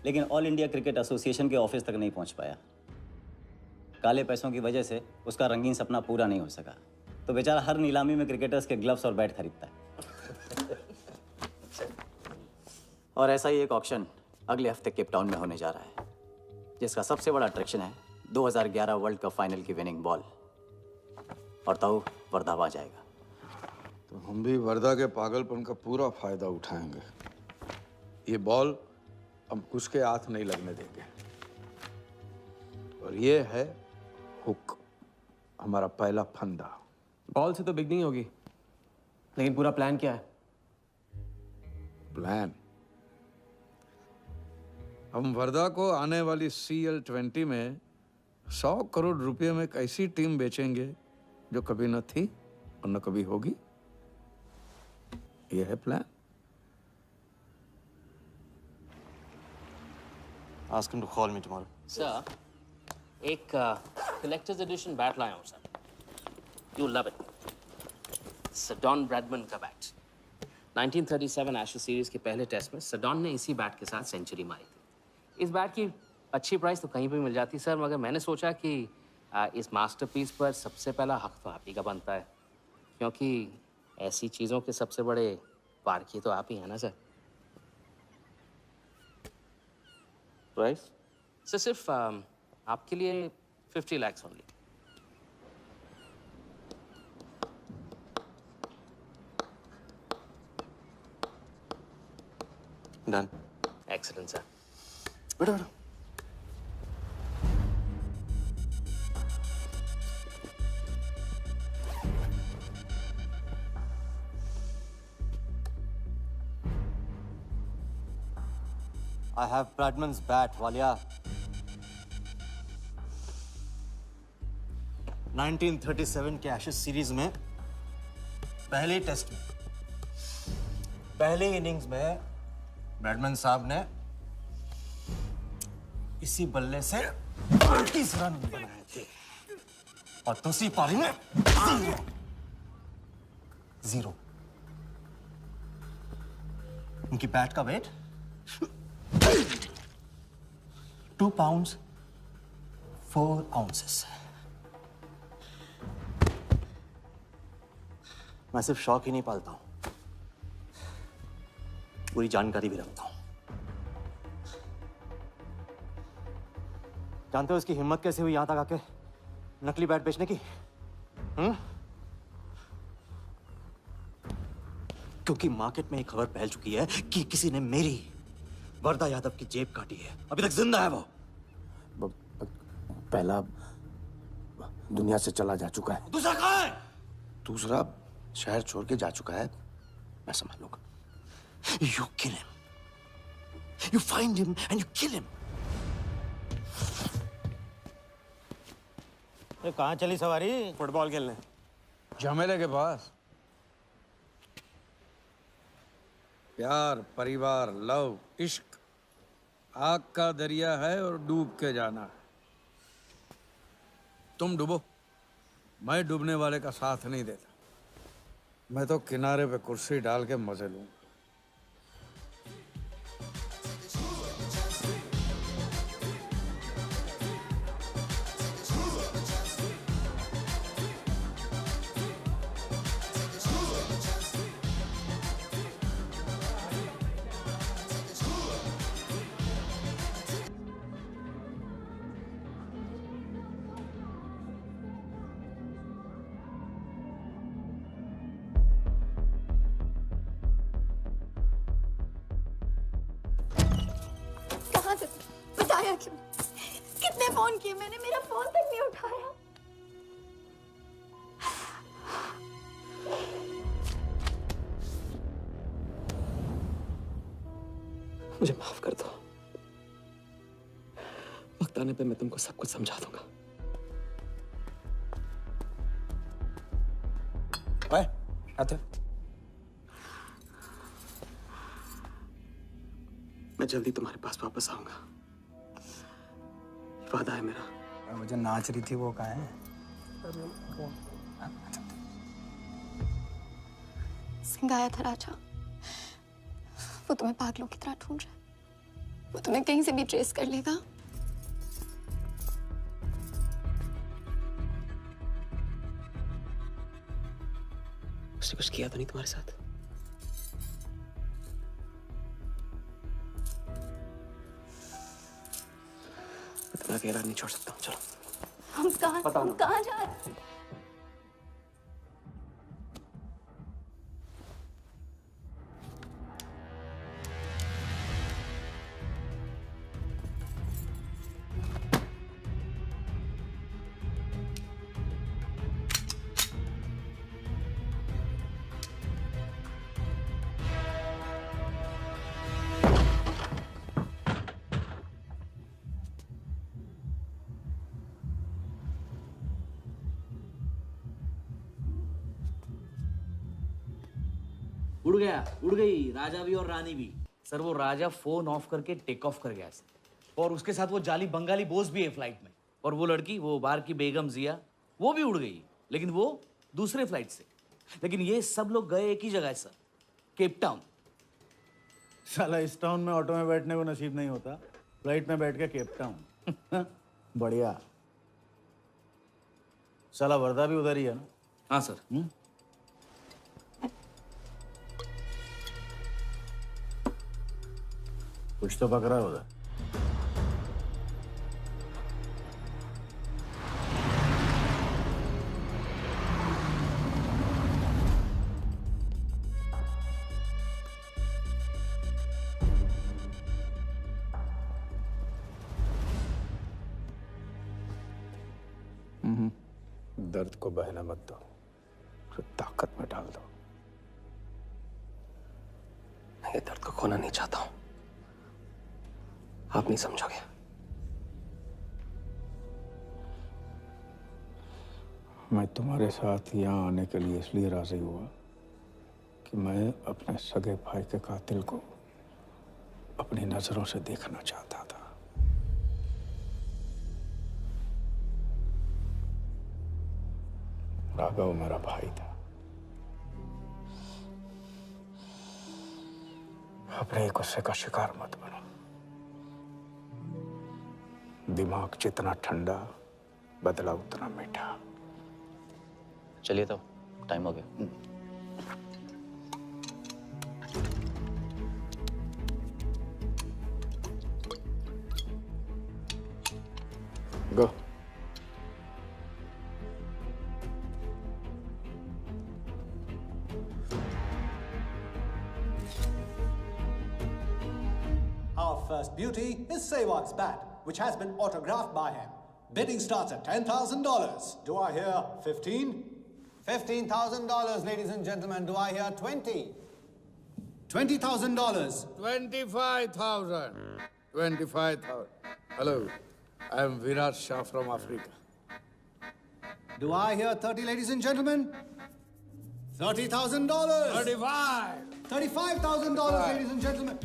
लेकिन ऑल इंडिया क्रिकेट एसोसिएशन के ऑफिस तक नहीं पहुंच पाया। काले पैसों की वजह से उसका रंगीन सपना पूरा नहीं हो सका, तो बेचारा हर नीलामी में क्रिकेटर्स के ग्लव्स और बैट खरीदता है। और ऐसा ही एक ऑक्शन अगले हफ्ते केप टाउन में होने जा रहा है, जिसका सबसे बड़ा अट्रैक्शन है 2011 वर्ल्ड कप फाइनल की विनिंग बॉल। और ताऊ वर्धा आ जाएगा। तो हम भी वर्धा के पागलपन का पूरा फायदा उठाएंगे। ये बॉल हम उसके हाथ नहीं लगने देंगे। और ये है हुक, हमारा पहला फंदा। बॉल से तो बिग नहीं होगी, लेकिन पूरा प्लान क्या है? प्लान, हम वर्धा को आने वाली CL20 में 100 करोड़ रुपए में एक ऐसी टीम बेचेंगे जो कभी न थी और न कभी होगी। यह है plan. Ask him to call me tomorrow. Sir, एक कलेक्टर्स एडिशन बैट लाया हूँ sir. You love it. Sir Don Bradman का बैट। 1937 एशेज सीरीज के पहले टेस्ट में सडॉन ने इसी बैट के साथ सेंचुरी मारी थी। इस बैट की अच्छी प्राइस तो कहीं भी मिल जाती सर, मगर मैंने सोचा कि इस मास्टरपीस पर सबसे पहला हक तो आप ही का बनता है, क्योंकि ऐसी चीज़ों के सबसे बड़े पारखी तो आप ही हैं ना सर। प्राइस? सर सिर्फ आपके लिए 50 lakhs only. Done. Excellent sir. बैठो बैठो। I have Bradman's bat, Walia. 1937 के एशेज सीरीज में पहले टेस्ट में पहले इनिंग्स में ब्रैडमैन साहब ने इसी बल्ले से 30 रन बनाए थे और दूसरी पारी में 0। उनकी बैट का वेट 2 pounds 4 ounces। मैं सिर्फ शौक ही नहीं पालता हूं, पूरी जानकारी भी रखता हूं। जानते हो इसकी हिम्मत कैसे हुई यहां तक आके नकली बैट बेचने की? क्योंकि मार्केट में एक खबर फैल चुकी है कि किसी ने मेरी वरदा यादव की जेब काटी है। अभी तक जिंदा है वो। पहला दुनिया से चला जा चुका है, दूसरा कहाँ है? दूसरा शहर छोड़ के जा चुका है, मैं संभालूंगा। You kill him. You find him and you kill him. कहाँ चली सवारी? फुटबॉल खेलने। झमेले के पास। प्यार, परिवार, लव, इश्क आग का दरिया है और डूब के जाना है। तुम डूबो, मैं डूबने वाले का साथ नहीं देता। मैं तो किनारे पे कुर्सी डाल के मजे लूंगा। कहाँ से बताया क्यों? कितने फोन किए मैंने, मेरा फोन तक नहीं उठाया। मुझे माफ कर दो। वक्त आने पे मैं तुमको सब कुछ समझा दूंगा। आते मैं जल्दी तुम्हारे पास वापस आऊंगा, वादा है मेरा। वो जो नाच रही थी वो कहाँ है? सिंह आया था राजा, वो तुम्हें पागलों की तरह ढूंढ रहा है। वो तुम्हें कहीं से भी ट्रेस कर लेगा। उसने कुछ किया तो नहीं तुम्हारे साथ? इतना अकेला नहीं छोड़ सकता हूँ। चलो हम कहाँ जा रहे हैं? उड़ गया, उड़ गई राजा भी और रानी भी। सर वो राजा फोन ऑफ करके टेक ऑफ कर गया सर, और उसके साथ वो जाली बंगाली बोस भी है फ्लाइट में। और वो लड़की, वो बार की बेगम जिया, वो भी उड़ गई, लेकिन वो दूसरे फ्लाइट से। लेकिन ये सब लोग गए एक ही जगह है सर, केप टाउन। साला इस टाउन में ऑटो में बैठने को नसीब नहीं होता, फ्लाइट में बैठ के केप टाउन। बढ़िया। साला वर्दा भी उधर ही है ना? हाँ सर। कुछ तो पकड़ा है उधर। दर्द को बहने मत दो, उसे ताकत में डाल दो। मैं ये दर्द को खोना नहीं चाहता हूं, आप नहीं समझोगे। मैं तुम्हारे साथ यहाँ आने के लिए इसलिए राजी हुआ कि मैं अपने सगे भाई के कातिल को अपनी नजरों से देखना चाहता था। राघव मेरा भाई था। अपने गुस्से का शिकार मत बनो। दिमाग जितना ठंडा, बदला उतना मीठा। चलिए तो टाइम हो गया। Go. Our first beauty is Sehwag's bat, which has been autographed by him. Bidding starts at $10,000. Do I hear 15? $15,000, ladies and gentlemen. Do I hear 20? $20,000. 25,000. 25,000. Hello, I am Virat Shah from Africa. Do I hear 30, ladies and gentlemen? $30,000. 35. $35,000, ladies and gentlemen.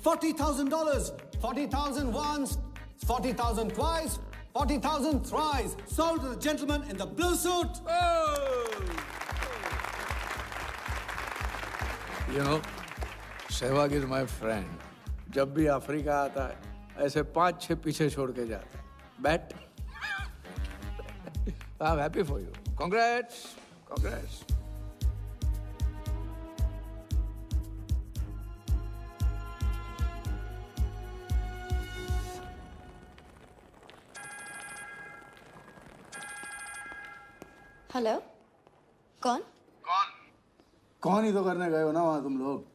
$40,000. 40,000 once, 40,000 twice, 40,000 thrice. Sold to the gentleman in the blue suit. You know, Sehwag is my friend. जब भी Africa आता है, ऐसे 5-6 पीछे छोड़ के जाता है. Bet. I'm happy for you. Congrats. Congrats. Hello कौन? कौन ही तो करने गए हो ना वहाँ तुम लोग?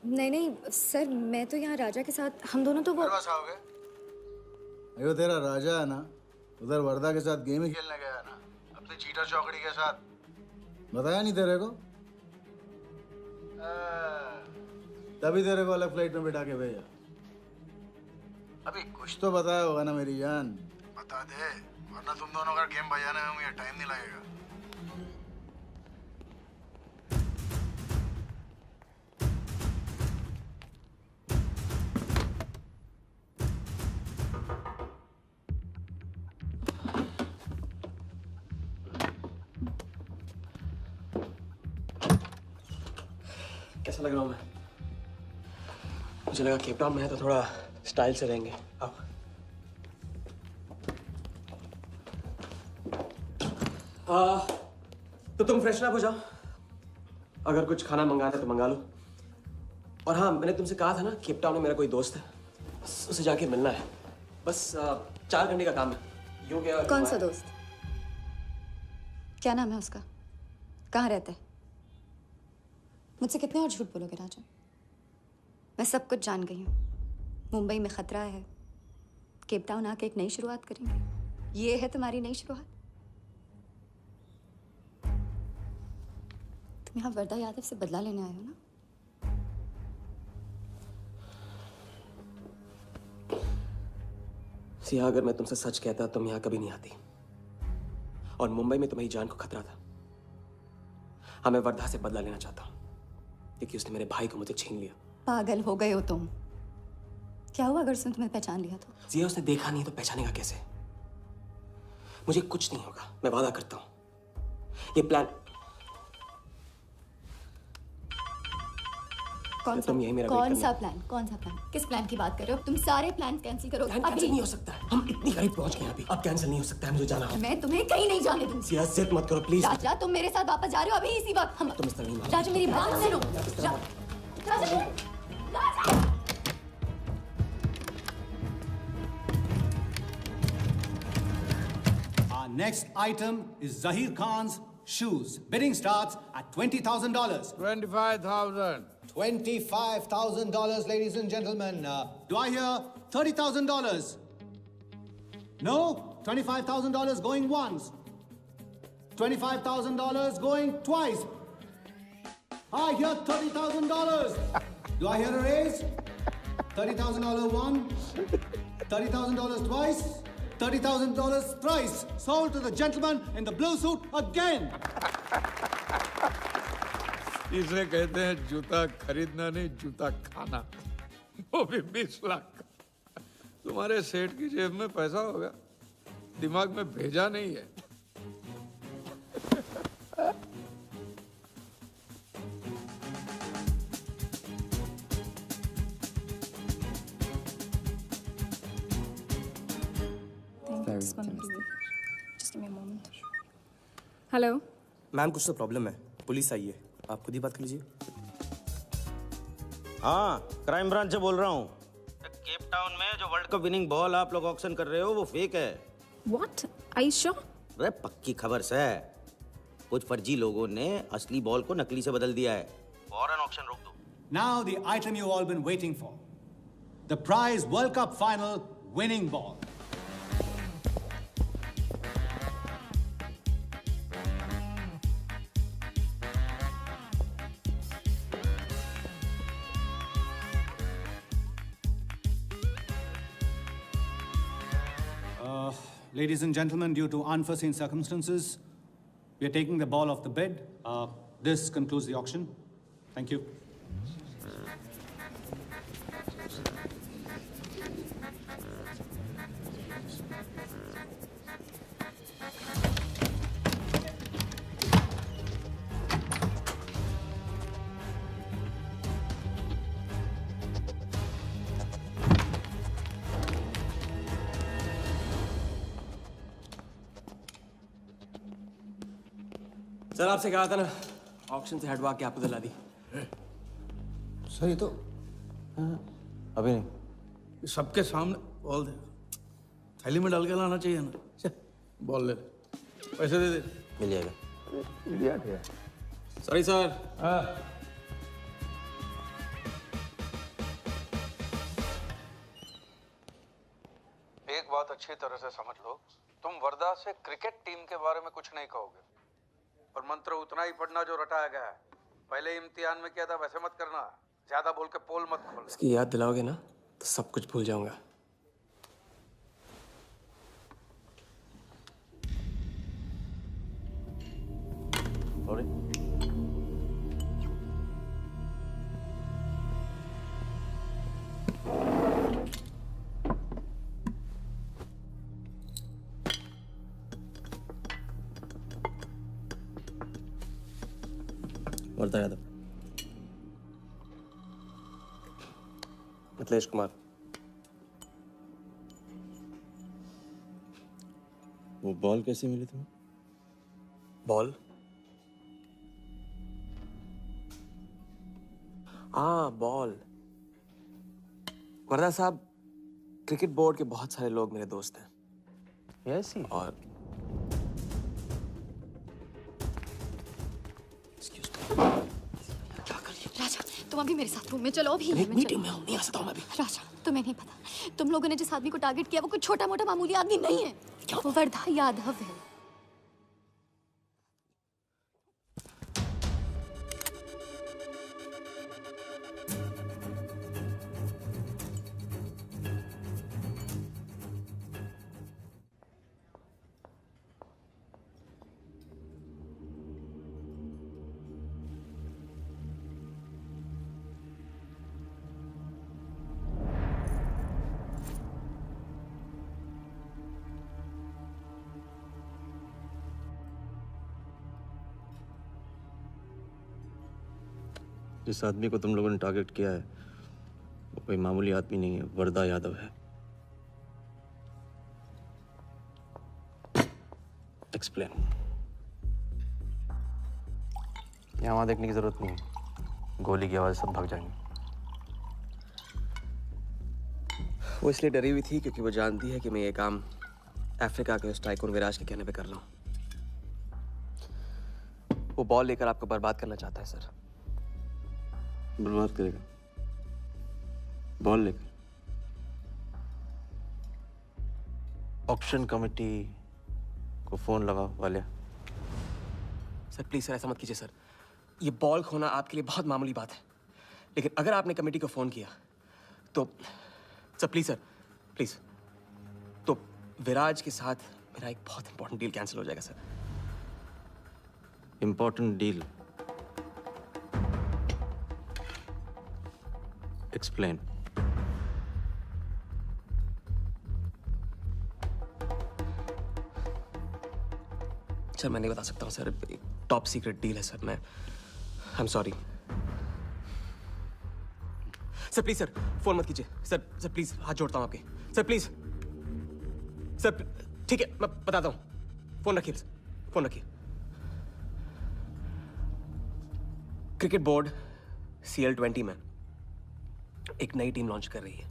नहीं नहीं सर, मैं तो यहाँ राजा के साथ, हम दोनों तो वो अयो तेरा राजा है ना, उधर वर्दा के साथ गेम ही खेलने गया है ना, अपने चीटा चौकड़ी के साथ. बताया नहीं तेरे को? तभी तेरे को अलग फ्लाइट में बिठा के भेजा. अभी कुछ तो बताया होगा ना मेरी जान. बता दे, वरना तुम दोनों का गेम बजाने में मुझे टाइम नहीं लगेगा. कैसा लग रहा हूँ मैं? मुझे लगा केप टाउन में है तो थोड़ा स्टाइल से रहेंगे. आओ. तो तुम फ्रेशन अप हो जाओ. अगर कुछ खाना मंगाना है तो मंगा लो. और हाँ, मैंने तुमसे कहा था ना, केप टाउन में मेरा कोई दोस्त है, बस उसे जाके मिलना है. बस 4 घंटे का काम है. यूं क्या? कौन सा दोस्त? क्या नाम है उसका? कहाँ रहता है? मुझसे कितने और झूठ बोलोगे राजा? मैं सब कुछ जान गई हूँ. मुंबई में खतरा है. केप टाउन आके एक नई शुरुआत करेंगे. ये है तुम्हारी नई शुरुआत? तुम यहाँ वर्दा यादव से बदला लेने आए हो ना? सिया, अगर मैं तुमसे सच कहता तुम यहाँ कभी नहीं आती. और मुंबई में तुम्हारी जान को खतरा था. हाँ, मैं वर्धा से बदला लेना चाहता हूँ क्योंकि उसने मेरे भाई को मुझे छीन लिया. पागल हो गए हो तुम. क्या हुआ अगर उसने तुम्हें पहचान लिया तो? जिया, उसने देखा नहीं तो पहचानेगा कैसे? मुझे कुछ नहीं होगा, मैं वादा करता हूं. ये प्लान कौन सा? कौन सा प्लान? कौन सा प्लान? किस प्लान की बात कर रहे हो? तुम सारे प्लान कैंसिल करो. कैंसिल नहीं हो सकता है. हम इतनी करीब पहुंच गए अभी. अब कैंसिल नहीं हो सकता है. मुझे जाना है. मैं तुम्हें कहीं नहीं जाने दूंगी. जिया, जिद मत करो प्लीज. राजा, तुम मेरे साथ वापस जा रहे हो अभी इसी वक्त. हम तुम इस तरह नहीं मानो. राजा, मेरी बात सुनो. राजा, राजा. Our next item is Zahir Khan's shoes. Bidding starts at $20,000. 25,000. $25,000, ladies and gentlemen. Do I hear $30,000? No? $25,000 going once. $25,000 going twice. I hear $30,000. Do I hear a raise? $30,000 once. $30,000 twice. $30,000 thrice. Sold to the gentleman in the blue suit again. इसे कहते हैं जूता खरीदना नहीं, जूता खाना. वो भी 20 लाख. तुम्हारे सेठ की जेब में पैसा होगा, दिमाग में भेजा नहीं है. हेलो मैम, कुछ तो प्रॉब्लम है. पुलिस आई है, आप खुद ही बात कर लीजिए. हाँ, क्राइम ब्रांच से बोल रहा हूँ. केप केप टाउन में जो वर्ल्ड कप विनिंग बॉल आप लोग ऑक्शन कर रहे हो वो फेक है। What? Are you sure? अरे पक्की खबर से कुछ फर्जी लोगों ने असली बॉल को नकली से बदल दिया है। फौरन ऑक्शन रोक दो। Now the item you all been waiting for. The prize World Cup final winning ball. Ladies and gentlemen, due to unforeseen circumstances, we are taking the ball off the bid. This concludes the auction. Thank you. Sir आपसे कहा था ना auction से हटवा के आपको दिला दी। Sir ये तो अभी नहीं। सबके सामने बॉल दे, थैली में डाल के लाना चाहिए ना। बॉल ले, पैसे दे दे। मिल जाएगा। इंडिया क्या? Sorry sir. एक बात अच्छी तरह से समझ लो, तुम वर्धा से क्रिकेट टीम के बारे में कुछ नहीं कहोगे, और मंत्र उतना ही पढ़ना जो रटाया गया है। पहले इम्तिहान में किया था वैसे मत करना, ज्यादा बोल के पोल मत खोलना। इसकी याद दिलाओगे ना तो सब कुछ भूल जाऊंगा। वर्धा यादव, मिथिलेश कुमार। वो बॉल कैसे मिली तुम्हें? बॉल? हाँ बॉल। वर्धा साहब, क्रिकेट बोर्ड के बहुत सारे लोग मेरे दोस्त हैं। Yes he. और राजा, तुम अभी मेरे साथ रूम में चलो। अभी मीटिंग में हूँ, नहीं आ सकता हूँ मैं अभी। राजा, तुम्हें नहीं पता, तुम लोगों ने जिस आदमी को टारगेट किया वो कोई छोटा मोटा मामूली आदमी नहीं है। वो वर्धा यादव है। जिस आदमी को तुम लोगों ने टारगेट किया है वो कोई मामूली आदमी नहीं है, वर्धा यादव है। एक्सप्लेन। यहाँ वहाँ देखने की जरूरत नहीं है, गोली की आवाज सब भाग जाएंगे। वो इसलिए डरी हुई थी क्योंकि वो जानती है कि मैं ये काम अफ्रीका के उस टाइकून विराज के कहने पे कर रहा हूँ। वो बॉल लेकर आपको बर्बाद करना चाहता है सर। बर्बाद करेगा? बॉल लेकर? ऑक्शन कमेटी को फोन लगाओ वालिया। सर प्लीज सर, ऐसा मत कीजिए सर। ये बॉल खोना आपके लिए बहुत मामूली बात है, लेकिन अगर आपने कमेटी को फोन किया तो सर प्लीज सर, प्लीज, तो विराज के साथ मेरा एक बहुत इंपॉर्टेंट डील कैंसिल हो जाएगा sir. Important deal? Explain. Sir मैं नहीं बता सकता हूँ सर, टॉप सीक्रेट डील है सर। मैं I am sorry sir. Please sir phone मत कीजिए सर। सर प्लीज हाथ जोड़ता हूँ आपके सर, प्लीज सर। ठीक है मैं बताता हूँ, फोन रखिए, फोन रखिए। क्रिकेट बोर्ड CL20 में एक नई टीम लॉन्च कर रही है।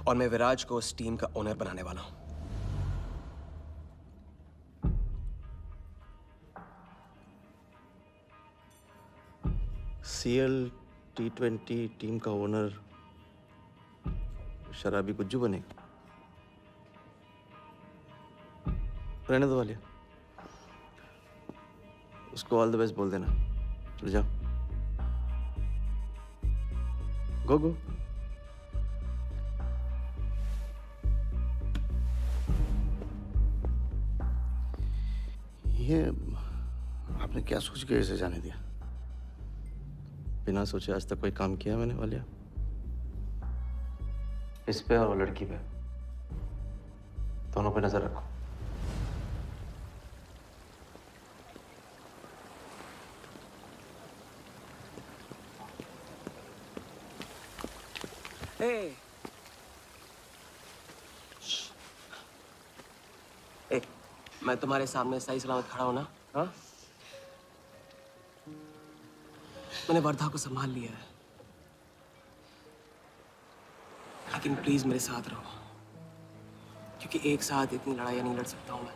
और मैं विराज को उस टीम का ओनर बनाने वाला हूं। CL T20 टीम का ओनर शराबी गुज्जू बनेगा। रहने दो वालिया, उसको ऑल द बेस्ट बोल देना। चल जाओ, गो गो। ये आपने क्या सोच के इसे जाने दिया? बिना सोचे आज तक कोई काम किया मैंने वालिया? इस पे और वो लड़की पे, दोनों पे नजर रखो। ए, मैं तुम्हारे सामने सही सलामत खड़ा हूं ना? हाँ? मैंने वर्धा को संभाल लिया है, लेकिन प्लीज मेरे साथ रहो, क्योंकि एक साथ इतनी लड़ाइयां नहीं लड़ सकता हूं मैं।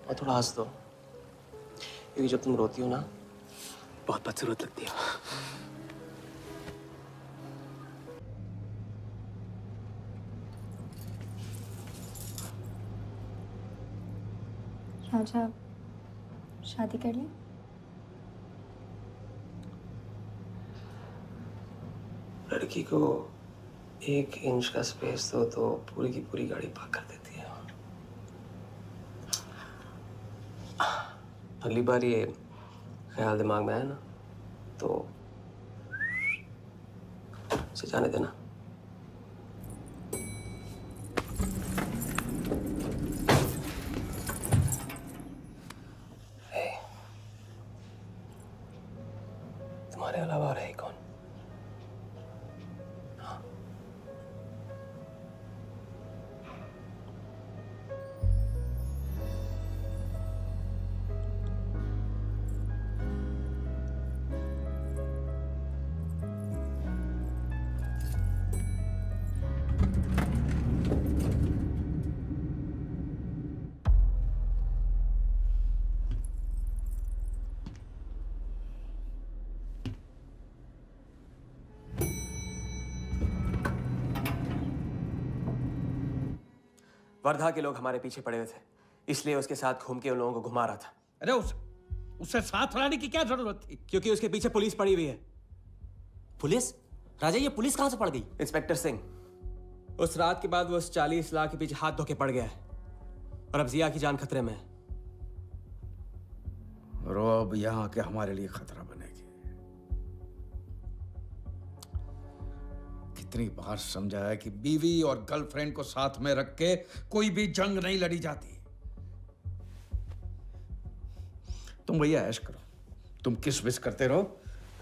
और थोड़ा हंस दो, क्योंकि जब तुम रोती हो ना, बहुत बदसूरत लगती हो। राजा, शादी कर ले। लड़की को 1 इंच का स्पेस दो तो पूरी की पूरी गाड़ी पार्क कर देती है। अगली बार ये ख्याल दिमाग में आया ना, तो उसे जाने देना। तुम्हारे अलावा और है कौन? वर्धा के लोग हमारे पीछे पड़े हुए थे, इसलिए उसके साथ घूम के उन लोगों को घुमा रहा था। अरे उससे साथ लाने की क्या जरूरत थी? क्योंकि उसके पीछे पुलिस पड़ी हुई है। पुलिस? राजा, ये पुलिस कहां से पड़ गई? इंस्पेक्टर सिंह, उस रात के बाद वो उस 40 लाख के पीछे हाथ धो के पड़ गया है, और अब जिया की जान खतरे में है। रो अब यहाँ के हमारे लिए खतरा बनेगी। कितनी बार समझाया कि बीवी और गर्लफ्रेंड को साथ में रख के कोई भी जंग नहीं लड़ी जाती। तुम भैया ऐश करो, तुम किस विस करते रहो।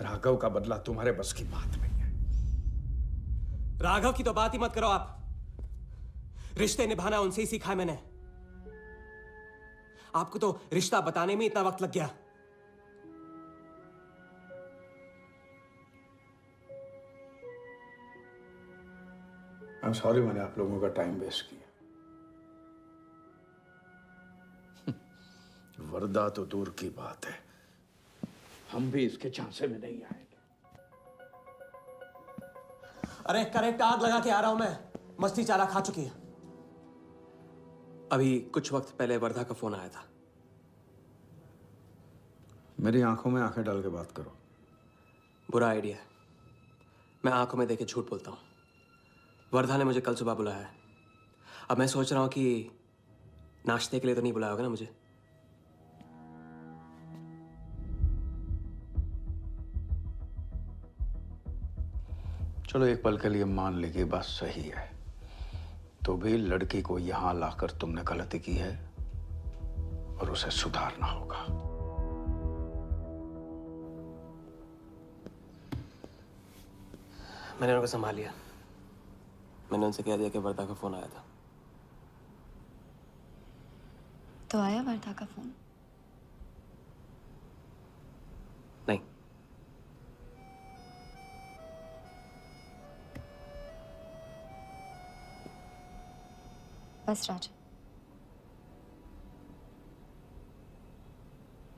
राघव का बदला तुम्हारे बस की बात नहीं है। राघव की तो बात ही मत करो आप। रिश्ते निभाना उनसे ही सीखा है मैंने। आपको तो रिश्ता बताने में इतना वक्त लग गया। I'm sorry मैंने आप लोगों का टाइम वेस्ट किया। वर्दा तो दूर की बात है, हम भी इसके झांसे में नहीं आएंगे। अरे करेक्ट आग लगा के आ रहा हूं मैं, मस्ती चारा खा चुकी है। अभी कुछ वक्त पहले वर्धा का फोन आया था। मेरी आंखों में आंखें डाल के बात करो। बुरा आइडिया है, मैं आंखों में देखे झूठ बोलता हूं। वर्धा ने मुझे कल सुबह बुलाया है। अब मैं सोच रहा हूं कि नाश्ते के लिए तो नहीं बुलाया होगा ना मुझे। चलो एक पल के लिए मान ली कि बात सही है, तो भी लड़की को यहां लाकर तुमने गलती की है और उसे सुधारना होगा। मैंने उनको संभाल लिया। मैंने उनसे कह दिया कि वर्धा का फोन आया था। तो आया वर्धा का फोन? नहीं। बस राज,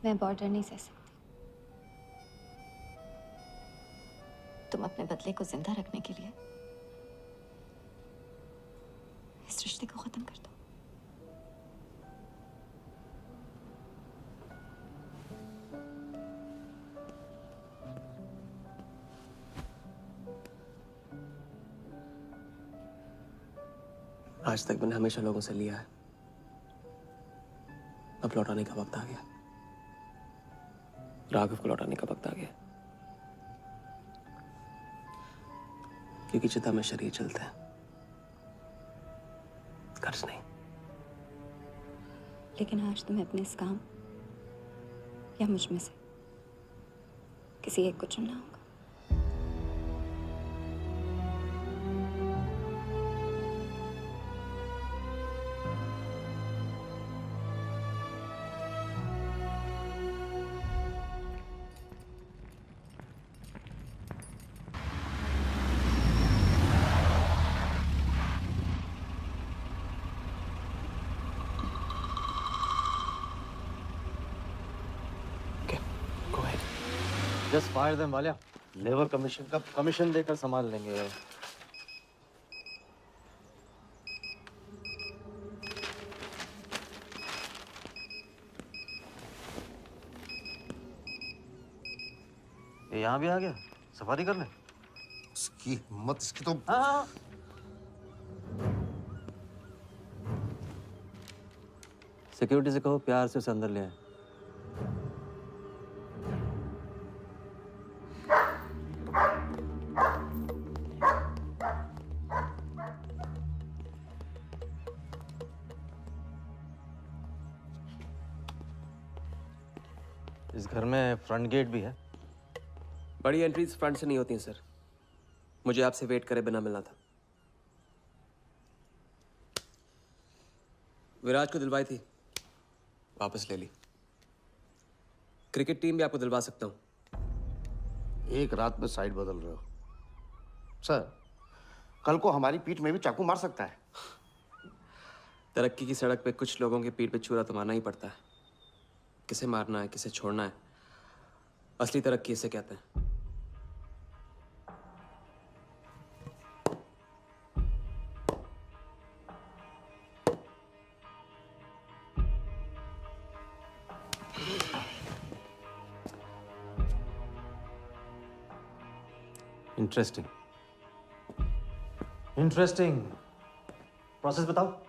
मैं बॉर्डर नहीं सह सकती। तुम अपने बदले को जिंदा रखने के लिए इस रिश्ते को खत्म कर दो। आज तक मैंने हमेशा लोगों से लिया है, अब लौटाने का वक्त आ गया। राघव को लौटाने का वक्त आ गया, क्योंकि चिता में शरीर चलता है, कर्ज नहीं। लेकिन आज तुम्हें अपने इस काम या मुझ में से किसी एक को चुनना होगा। Just fire them Walia. Labour commission का कमीशन देकर संभाल लेंगे। ये यहाँ भी आ गया, सफारी कर ले। उसकी हिम्मत, इसकी तो। हाँ। सिक्योरिटी से कहो प्यार से उसे अंदर ले आए। इस घर में फ्रंट गेट भी है। बड़ी एंट्रीज फ्रंट से नहीं होती हैं सर। मुझे आपसे वेट करे बिना मिलना था। विराज को दिलवाई थी, वापस ले ली। क्रिकेट टीम भी आपको दिलवा सकता हूं। एक रात में साइड बदल रहे हो सर। कल को हमारी पीठ में भी चाकू मार सकता है। तरक्की की सड़क पे कुछ लोगों की पीठ पे छुरा तो मारना ही पड़ता है। किसे मारना है, किसे छोड़ना है, असली तरक्की इसे कहते हैं। Interesting interesting. प्रोसेस बताओ।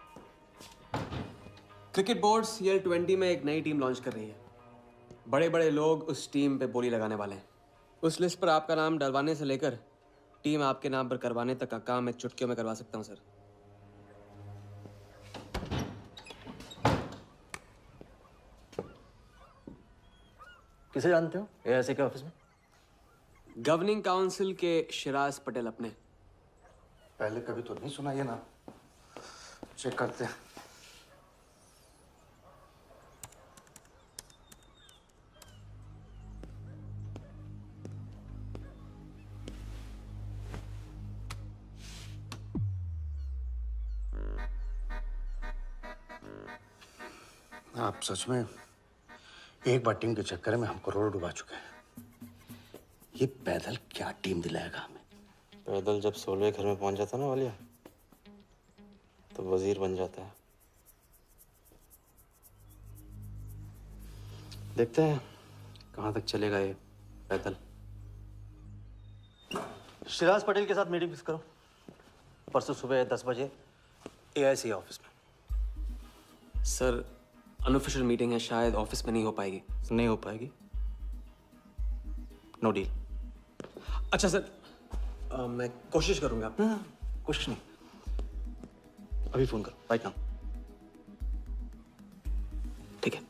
क्रिकेट बोर्ड CL20 में एक नई टीम लॉन्च कर रही है। बड़े बड़े लोग उस टीम पे बोली लगाने वाले हैं। उस लिस्ट पर आपका नाम डलवाने से लेकर टीम आपके नाम पर करवाने तक का काम मैं चुटकियों में करवा सकता हूं सर। किसे जानते हो AIC के ऑफिस में? गवर्निंग काउंसिल के शिराज पटेल अपने। पहले कभी तो नहीं सुना ये नाम। चेक करते हैं। आप सच में एक बार टीम के चक्कर में हम करोड़ डुबा चुके हैं। ये पैदल क्या टीम दिलाएगा हमें? पैदल जब 16वें घर में पहुंच जाता ना वालिया, तो वजीर बन जाता है। देखते हैं कहां तक चलेगा ये पैदल। शिराज पटेल के साथ मीटिंग फिक्स करो परसों सुबह 10 बजे AIC ऑफिस में। सर अनऑफिशियल मीटिंग है, शायद ऑफिस में नहीं हो पाएगी। नहीं हो पाएगी? No deal. अच्छा सर, मैं कोशिश करूंगा। कुछ नहीं, अभी फोन करो राइट नाउ। ठीक है।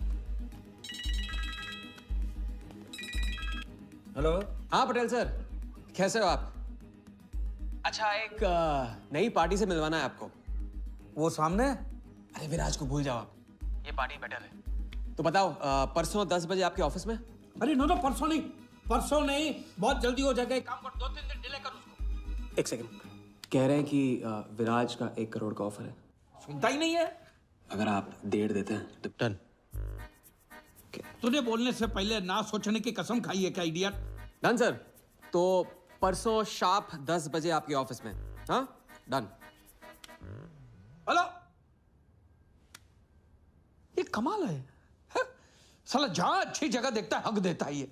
हेलो। हाँ पटेल सर, कैसे हो आप? अच्छा, एक नई पार्टी से मिलवाना है आपको। वो सामने? अरे विराज को भूल जाओ आप, ये पार्टी बेटर है। तो बताओ परसों 10 बजे आपके ऑफिस में? अरे नो परसों नहीं, परसों नहीं, बहुत जल्दी हो जाएगा। एक काम कर, 2-3 दिन डिले कर उसको। एक सेकंड, कह रहे हैं कि विराज का 1 करोड़ का ऑफर है। सुनता ही नहीं है। अगर आप डेढ़ देते हैं तो डन। तूने बोलने से पहले ना सोचने की कसम खाई है क्या इडियट? Done sir. तो परसों शार्प 10 बजे आपके ऑफिस में। हाँ डन। हेलो, ये कमाल है, साला जहां अच्छी जगह देखता है हक देता है ये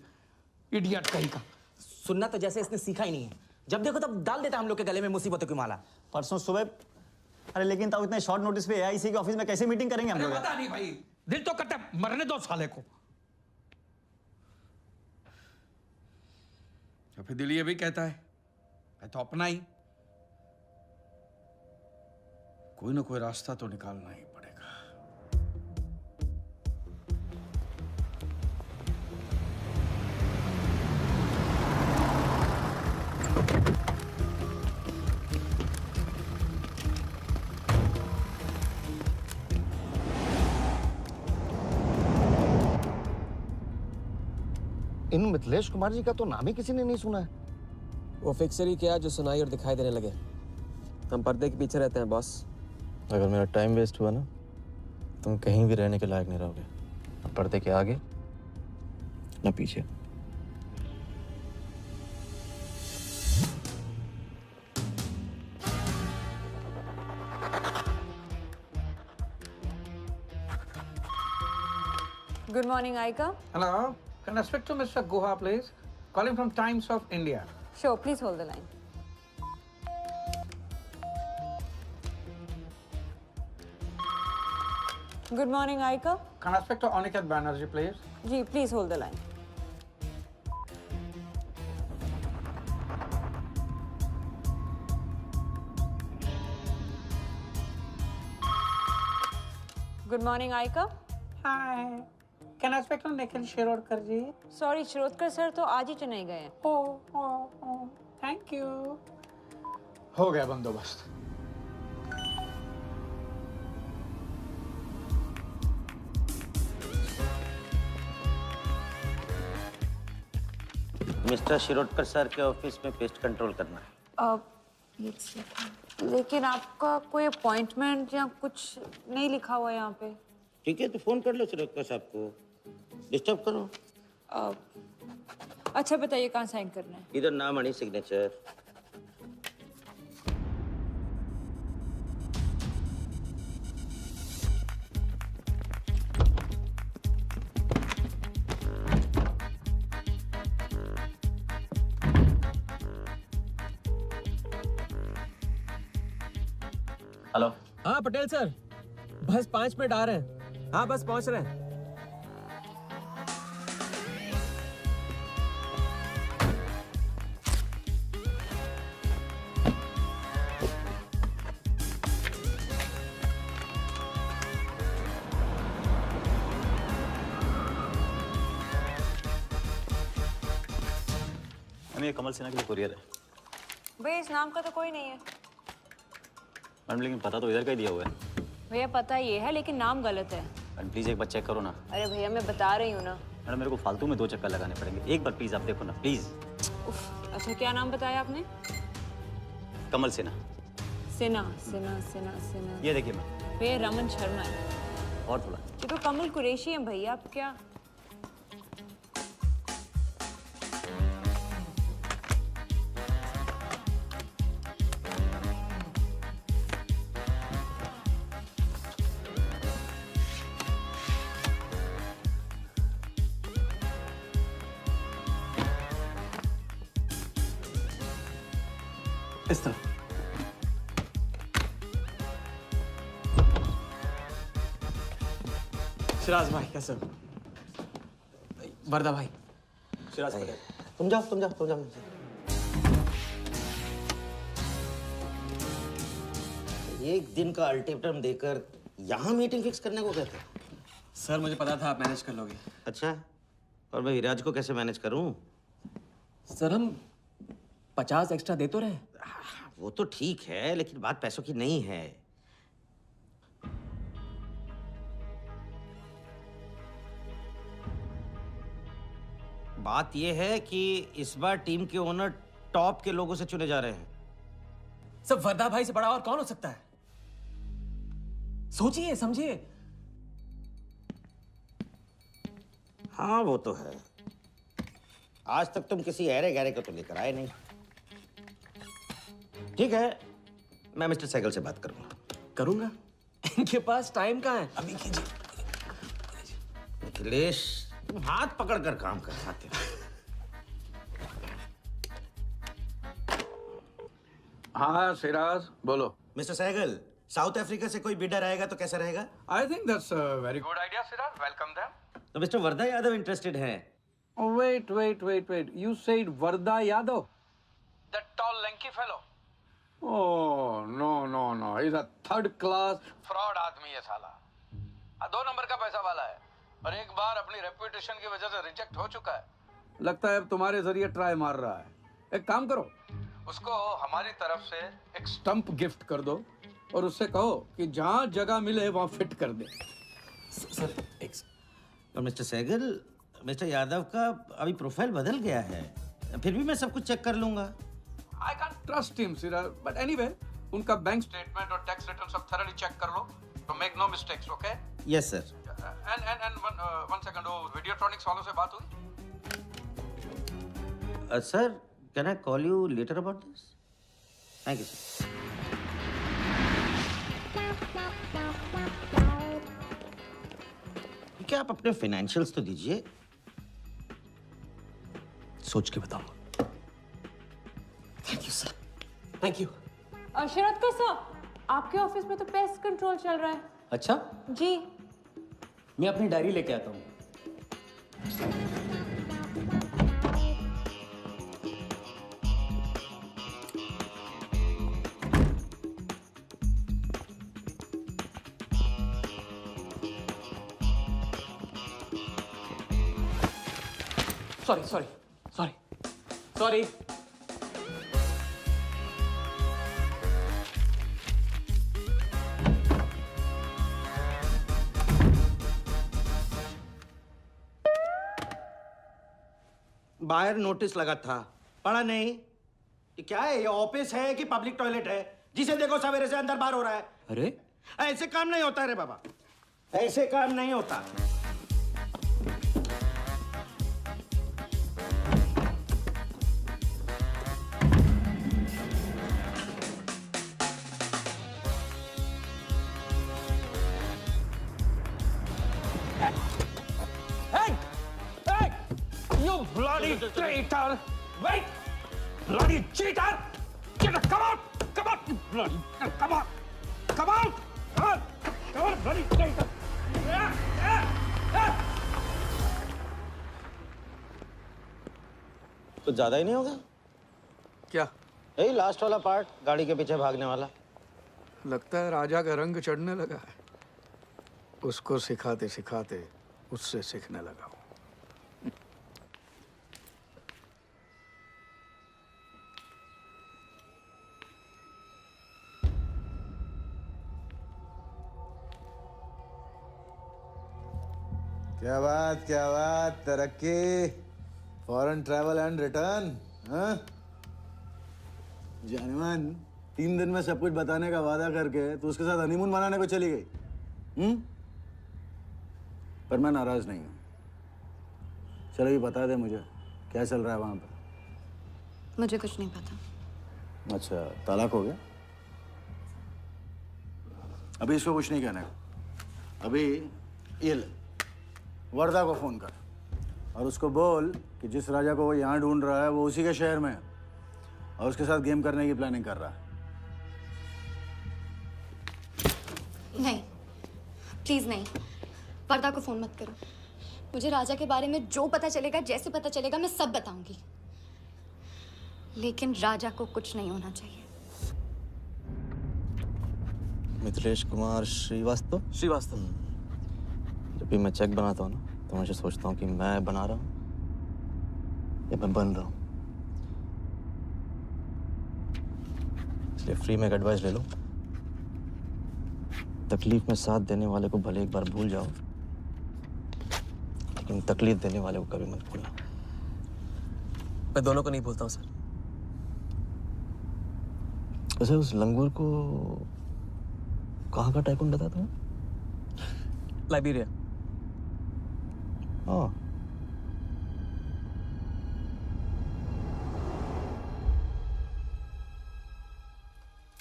इडियट कहीं का। सुनना तो जैसे इसने सीखा ही नहीं है, जब देखो तब डाल देता हम लोग के गले में मुसीबतों की माला। परसों सुबह। अरे लेकिन तब इतने शॉर्ट नोटिस पे एआईसी के ऑफिस में कैसे मीटिंग करेंगे हम लोग? पता नहीं भाई, दिल तो करता है मरने दो साले को। तो फिर दिल ये भी कहता है मैं तो अपना ही, कोई ना कोई रास्ता तो निकालना ही पड़ेगा। इन मिथिलेश कुमार जी का तो नाम ही किसी ने नहीं सुना है। वो फिक्सर ही क्या जो सुनाई और दिखाई देने लगे। हम पर्दे के पीछे रहते हैं बॉस। अगर मेरा टाइम वेस्ट हुआ ना, तुम कहीं भी रहने के लायक नहीं रहोगे, ना पर्दे के आगे ना पीछे। Good morning, Aika. Hello, can I speak to Mr. Guha, please? Calling from Times of India. Sure, please hold the line. Good morning, Aika. Can I speak to Aniket Banerjee, please? Ji, please hold the line. Good morning, Aika. Hi. Can I speak to Nikhil Shirodkar ji? Sorry, Shirodkar sir तो आज ही चेन्नई गए हैं। Oh, thank you. हो गया बंदोबस्त। Mister Shirodkar sir के office में pest control करना है। लेकिन आपका कोई अपॉइंटमेंट या कुछ नहीं लिखा हुआ यहाँ पे। ठीक है तो फोन कर लो शिरोडकर साहब को, डिस्टर्ब करो। अच्छा बताइए कहाँ साइन करना है? इधर नाम अनी सिग्नेचर। हेलो। हाँ पटेल सर, बस 5 मिनट आ रहे हैं। हाँ बस पहुंच रहे हैं। ये कमल सिन्हा के लिए कुरियर है। भैया इस नाम का तो कोई नहीं है। मैडम लेकिन पता तो इधर का ही दिया हुआ है। भैया पता ये है लेकिन नाम गलत है। मैडम प्लीज एक बार चेक करो ना। अरे भैया मैं बता रही हूँ ना। मैडम मेरे को फालतू में 2 चक्कर लगाने पड़ेंगे, एक बार प्लीज आप देखो ना प्लीज। अच्छा क्या नाम बताया आपने? कमल सिन्हा। सिन्हा सिन्हा सिन्हा सिन्हा। ये देखिए मैम। भैया रमन शर्मा है। और थोड़ा। ये तो कमल कुरैशी है भैया, आप क्या? इस तरह। शिराज भाई कैसे हो? वर्दा भाई। शिराज भाई तुम जाओ। एक दिन का अल्टीमेटम देकर यहाँ मीटिंग फिक्स करने को कहते हैं? सर मुझे पता था आप मैनेज कर लोगे। अच्छा, और मैं विराज को कैसे मैनेज करूं? सर हम 50 एक्स्ट्रा दे तो रहे। वो तो ठीक है लेकिन बात पैसों की नहीं है। बात यह है कि इस बार टीम के ओनर टॉप के लोगों से चुने जा रहे हैं। सब वर्दा भाई से बड़ा और कौन हो सकता है? सोचिए समझिए। हाँ वो तो है। आज तक तुम किसी अहरे गहरे को तो लेकर आए नहीं। ठीक है, मैं मिस्टर सहगल से बात करूंगा। इनके पास टाइम कहाँ है? अभी कीजिए। अखिलेश, तुम हाथ पकड़कर काम कर पाते हो। हाँ सिराज, बोलो। मिस्टर सहगल, साउथ अफ्रीका से कोई बिडर आएगा तो कैसा रहेगा? I think that's a very good idea Siraj, welcome them. तो मिस्टर वर्धा यादव इंटरेस्टेड हैं? Wait. You said Varda Yadav? That tall, lanky fellow? Oh, no. He's a third class fraud आदमी है साला। 2 नंबर का पैसा वाला है और एक बार अपनी रेपुटेशन की वजह से रिजेक्ट हो चुका है। लगता है अब तुम्हारे जरिए ट्राई मार रहा है। एक काम करो, उसको हमारी तरफ से एक स्टंप गिफ्ट कर दो और उससे कहो कि जहाँ जगह मिले वहाँ फिट कर दे। सर, और मिस्टर सहगल, मिस्टर यादव का अभी प्रोफाइल बदल गया है, फिर भी मैं सब कुछ चेक कर लूंगा। I can't trust him, Siraj. But anyway, उनका बैंक स्टेटमेंट और टैक्स रिटर्न सब thoroughly चेक कर लो, तो make no mistakes, okay? Yes, sir. And one second, वो Videotronics वालों से बात हुई? Sir, can I call you later about this? Thank you, sir. क्या आप अपने फाइनेंशियल्स तो दीजिए। सोच के बताऊंगा। Thank you sir, thank you. Sharad sir, आपके ऑफिस में तो पेस्ट कंट्रोल चल रहा है। अच्छा, जी। मैं अपनी डायरी लेके आता हूँ। सॉरी। बाहर नोटिस लगा था, पढ़ा नहीं? ये क्या है? ये ऑफिस है कि पब्लिक टॉयलेट है? जिसे देखो सवेरे से अंदर बाहर हो रहा है। अरे ऐसे काम नहीं होता रे बाबा, ऐसे काम नहीं होता। Bloody traitor! Wait! Bloody cheater! Come out! You bloody... Come on! Bloody traitor! कुछ ज्यादा ही नहीं होगा क्या? यही लास्ट वाला पार्ट, गाड़ी के पीछे भागने वाला। लगता है राजा का रंग चढ़ने लगा है। उसको सिखाते सिखाते उससे सीखने लगा हूं। क्या बात, तरक्की, फॉरेन ट्रैवल एंड रिटर्न। हाँ जानवन, 3 दिन में सब कुछ बताने का वादा करके तू उसके साथ हनीमून मनाने को चली गई। पर मैं नाराज नहीं हूँ। चलो ये बता दे मुझे, क्या चल रहा है वहां पर? मुझे कुछ नहीं पता। अच्छा, तलाक हो गया? अभी इसको कुछ नहीं कहना है। अभी ये ले, वर्धा को फोन कर और उसको बोल कि जिस राजा को वो यहाँ ढूंढ रहा है वो उसी के शहर में है और उसके साथ गेम करने की प्लानिंग कर रहा है। नहीं, प्लीज नहीं, वर्धा को फोन मत करो। मुझे राजा के बारे में जो पता चलेगा, जैसे पता चलेगा, मैं सब बताऊंगी, लेकिन राजा को कुछ नहीं होना चाहिए। मिथिलेश कुमार श्रीवास्तव। जब भी मैं चेक बनाता हूँ ना, तो मुझे सोचता हूँ कि मैं बना रहा हूँ या मैं बन रहा हूँ। इसलिए फ्री में एक एडवाइस ले लो, तकलीफ में साथ देने वाले को भले एक बार भूल जाओ, लेकिन तकलीफ देने वाले को कभी मत भूलना। मैं दोनों को नहीं भूलता हूँ सर। वैसे उस लंगूर को कहाँ का टाइकून बताया तुम्हें? लाइबेरिया। हाँ।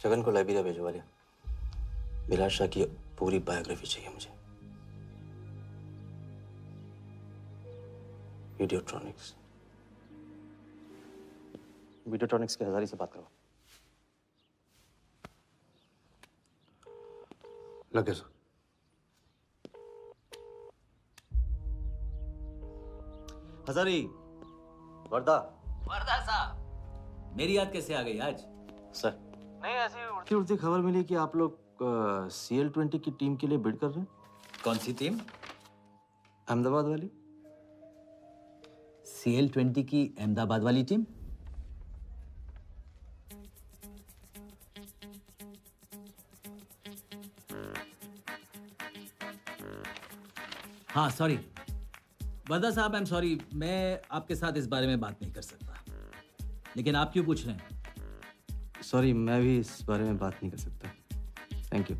जगन को लाइबेरिया भेजवा लिया। विराट शाह की पूरी बायोग्राफी चाहिए मुझे। वीडियोट्रॉनिक्स के हजारी से बात करो। लगे सर। हजारी, वर्दा। वर्दा साहब, मेरी याद कैसे आ गई आज? सर, नहीं ऐसी उड़ती उड़ती खबर मिली कि आप लोग CL20 की टीम के लिए बिड कर रहे हैं। कौन सी टीम? अहमदाबाद वाली। CL20 की अहमदाबाद वाली टीम? हाँ सॉरी वर्दा साहब, आई एम सॉरी, मैं आपके साथ इस बारे में बात नहीं कर सकता। लेकिन आप क्यों पूछ रहे हैं? सॉरी, मैं भी इस बारे में बात नहीं कर सकता। Thank you.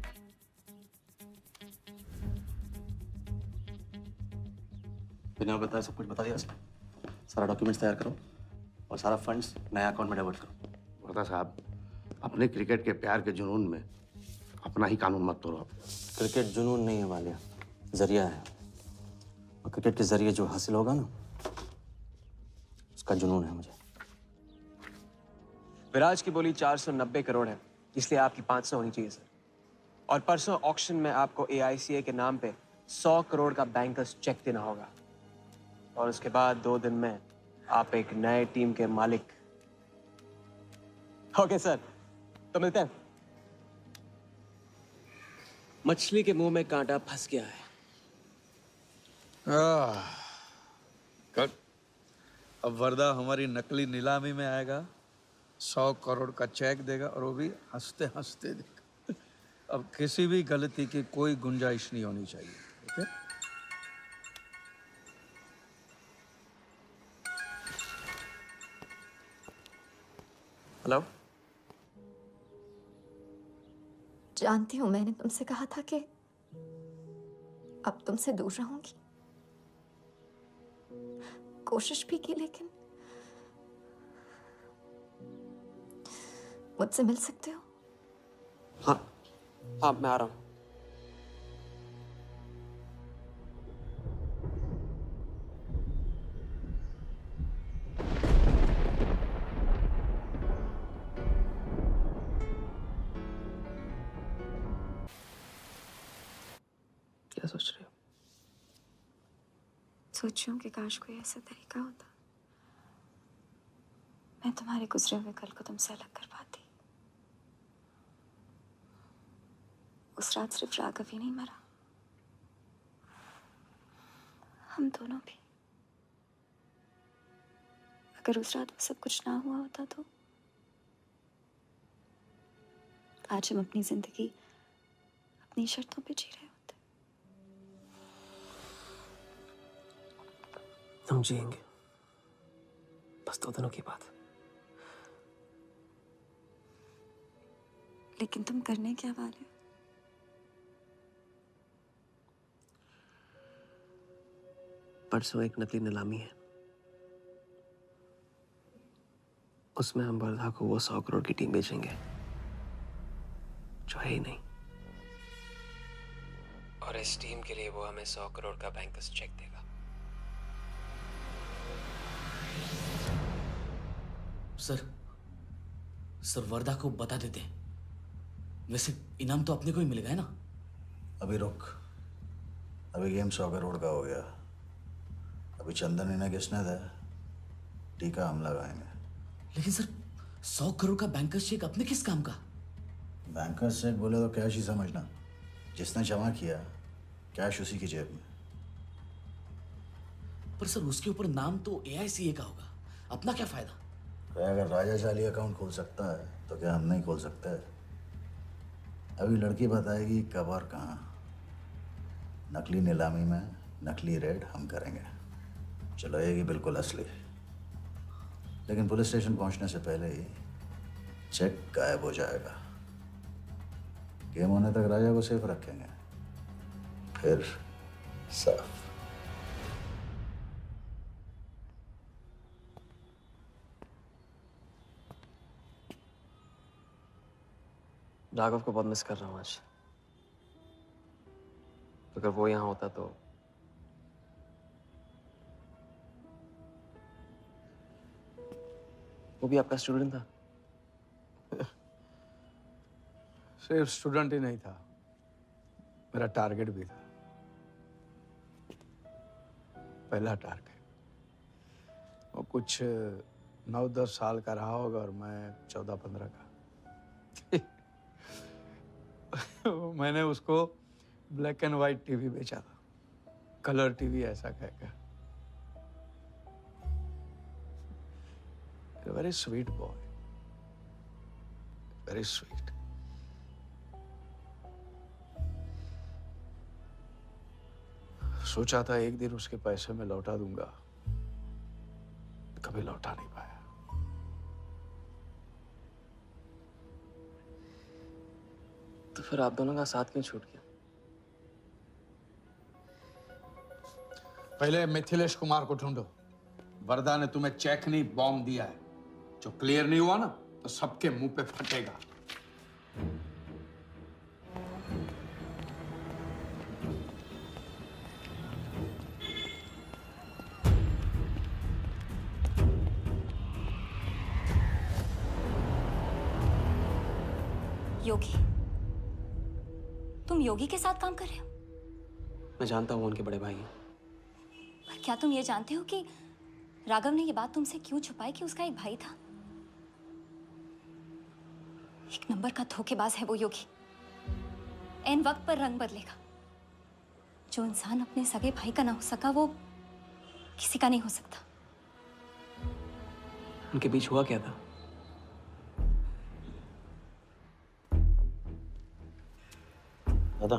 बिना बताए सब कुछ बता दिया सर। सारा डॉक्यूमेंट्स तैयार करो और सारा फंड्स नया अकाउंट में डाइवर्ट करो। वर्दा साहब, अपने क्रिकेट के प्यार के जुनून में अपना ही कानून मत तोड़ो। क्रिकेट जुनून नहीं है वालिया, जरिया है। और क्रिकेट के जरिए जो हासिल होगा ना, उसका जुनून है मुझे। विराज की बोली 490 करोड़ है, इसलिए आपकी 500 होनी चाहिए सर। और परसों ऑक्शन में आपको AICA के नाम पे 100 करोड़ का बैंकर्स चेक देना होगा। और उसके बाद 2 दिन में आप एक नए टीम के मालिक। ओके सर, तो मिलते हैं। मछली के मुंह में कांटा फंस गया है। कल अब वर्दा हमारी नकली नीलामी में आएगा, 100 करोड़ का चेक देगा और वो भी हंसते हंसते देगा। अब किसी भी गलती की कोई गुंजाइश नहीं होनी चाहिए। ओके? हेलो। जानती हूँ मैंने तुमसे कहा था कि अब तुमसे दूर रहूंगी। कोशिश भी की, लेकिन मुझसे मिल सकते हो? हाँ मैं आ रहा हूँ। क्या सोच रहे हो? सोच रही हूँ कि काश कोई ऐसा तरीका होता मैं तुम्हारे गुजरे हुए कल को तुमसे अलग कर पाती। उस रात सिर्फ राघव ही नहीं मरा, हम दोनों भी। अगर उस रात वो सब कुछ ना हुआ होता तो आज हम अपनी जिंदगी अपनी शर्तों पे जी रहे होते। हम जिएंगे, बस 2 दिनों की बात। लेकिन तुम करने क्या वाले हो? परसों एक नकली नीलामी है, उसमें हम वर्धा को वो 100 करोड़ की टीम बेचेंगे जो है ही नहीं। और इस टीम के लिए वो हमें 100 करोड़ का बैंकर्स चेक देगा। सर वर्धा को बता देते हैं। वैसे इनाम तो अपने को ही मिलेगा है ना? अभी रुक, अभी गेम 100 करोड़ का हो गया। अभी चंदन इन्हें किसने था, टीका हम लगाएंगे। लेकिन सर 100 करोड़ का बैंकर्स चेक अपने किस काम का? बैंकर्स चेक बोले तो कैश ही समझना। जिसने जमा किया कैश उसी की जेब में। पर सर उसके ऊपर नाम तो AICA का होगा, अपना क्या फायदा? अगर राजा चाली अकाउंट खोल सकता है तो क्या हम नहीं खोल सकते? अभी लड़की बताएगी कब और कहाँ। नकली नीलामी में नकली रेड हम करेंगे, चलाएगी बिल्कुल असली। लेकिन पुलिस स्टेशन पहुंचने से पहले ही चेक गायब हो जाएगा। गेम होने तक राजा को सेफ रखेंगे, फिर साफ। राघव को बहुत मिस कर रहा हूँ आज। अगर वो यहाँ होता तो वो भी आपका स्टूडेंट था। सिर्फ स्टूडेंट ही नहीं था, मेरा टारगेट भी था। पहला टारगेट। वो कुछ 9-10 साल का रहा होगा और मैं 14-15 का। मैंने उसको ब्लैक एंड व्हाइट टीवी बेचा था, कलर टीवी ऐसा कहकर। Very sweet boy, very sweet. सोचा था एक दिन उसके पैसे मैं लौटा दूंगा, कभी लौटा नहीं पाया। तो फिर आप दोनों का साथ क्यों छूट गया? पहले मिथिलेश कुमार को ढूंढो। वर्दा ने तुम्हें चेक नहीं बॉम्ब दिया है। जो क्लियर नहीं हुआ ना तो सबके मुंह पे फटेगा। योगी, तुम योगी के साथ काम कर रहे हो? मैं जानता हूँ वो उनके बड़े भाई हैं। पर क्या तुम ये जानते हो कि राघव ने ये बात तुमसे क्यों छुपाई कि उसका एक भाई था? एक नंबर का धोखेबाज है वो योगी। एन वक्त पर रंग बदलेगा। जो इंसान अपने सगे भाई का ना हो सका वो किसी का नहीं हो सकता। उनके बीच हुआ क्या था? दादा।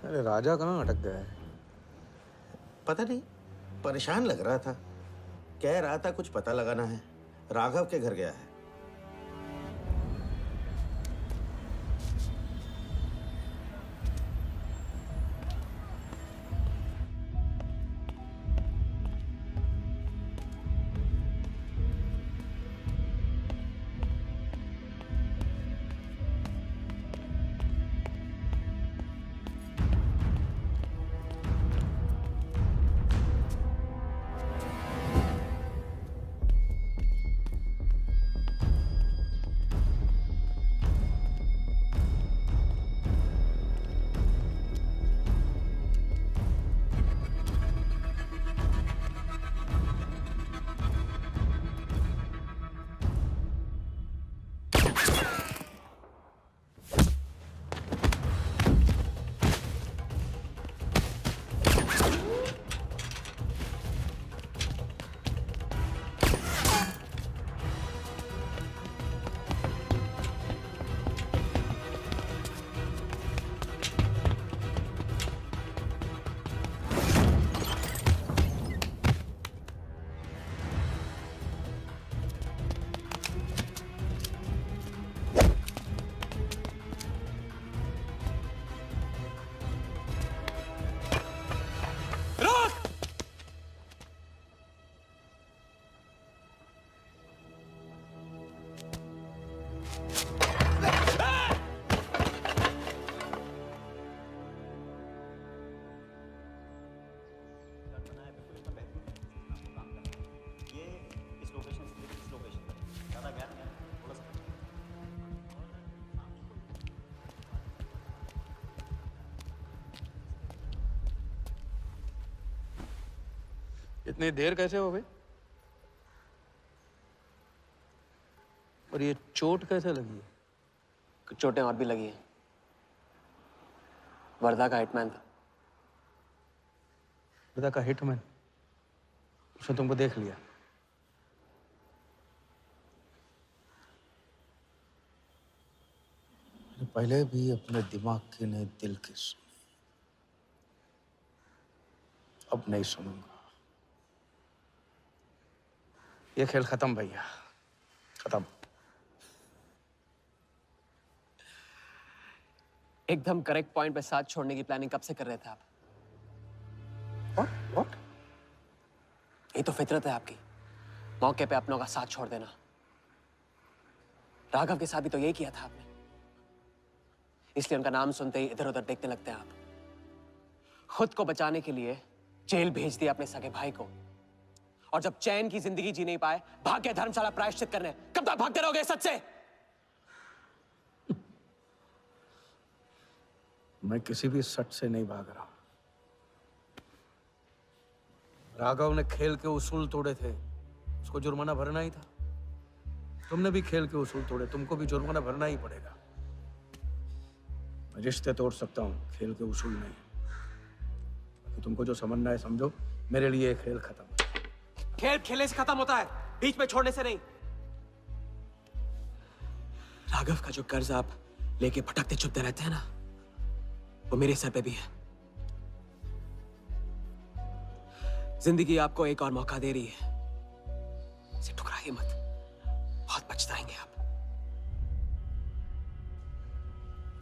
अरे राजा कहाँ अटक गया है? पता नहीं, परेशान लग रहा था। कह रहा था कुछ पता लगाना है। राघव के घर गया है। इतनी देर कैसे हो गई? और ये चोट कैसे लगी है? कुछ चोटें और भी लगी हैं। वर्धा का हिटमैन था। वर्धा का हिटमैन? उसने तुमको देख लिया? पहले भी अपने दिमाग की नहीं दिल की सुनी, अब नहीं सुनूंगा। ये खेल खत्म भैया, खत्म। एकदम करेक्ट पॉइंट पे साथ छोड़ने की प्लानिंग कब से कर रहे थे आप? What? ये तो फितरत है आपकी, मौके पे अपनों का साथ छोड़ देना। राघव के साथ भी तो यही किया था आपने, इसलिए उनका नाम सुनते ही इधर उधर देखने लगते हैं आप। खुद को बचाने के लिए जेल भेज दिया अपने सगे भाई को, और जब चैन की जिंदगी जी नहीं पाए भाग के धर्मशाला प्रायश्चित करने। कब तक भागते रहोगे सच से? मैं किसी भी सच से नहीं भाग रहा। राघव ने खेल के उसूल तोड़े थे, उसको जुर्माना भरना ही था। तुमने भी खेल के उसूल तोड़े, तुमको भी जुर्माना भरना ही पड़ेगा। मैं रिश्ते तोड़ सकता हूँ, खेल के उसूल नहीं। तो तुमको जो समझना है समझो, मेरे लिए ये खेल खत्म। खेल खेलने से खत्म होता है, बीच में छोड़ने से नहीं। राघव का जो कर्ज आप लेके भटकते चुपते रहते हैं ना, वो मेरे सर पे भी है। जिंदगी आपको एक और मौका दे रही है, इसे ठुकराइए मत, बहुत पछताएंगे आप।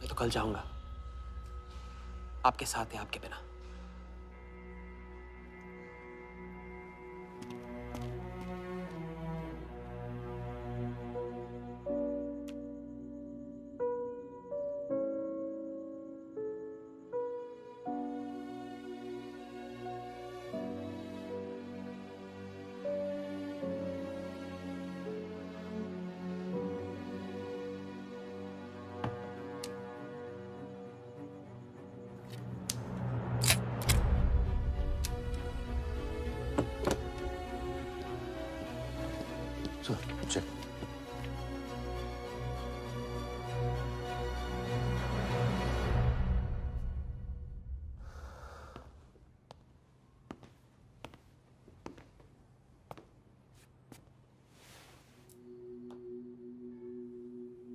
मैं तो कल जाऊंगा, आपके साथ है, आपके बिना। चल।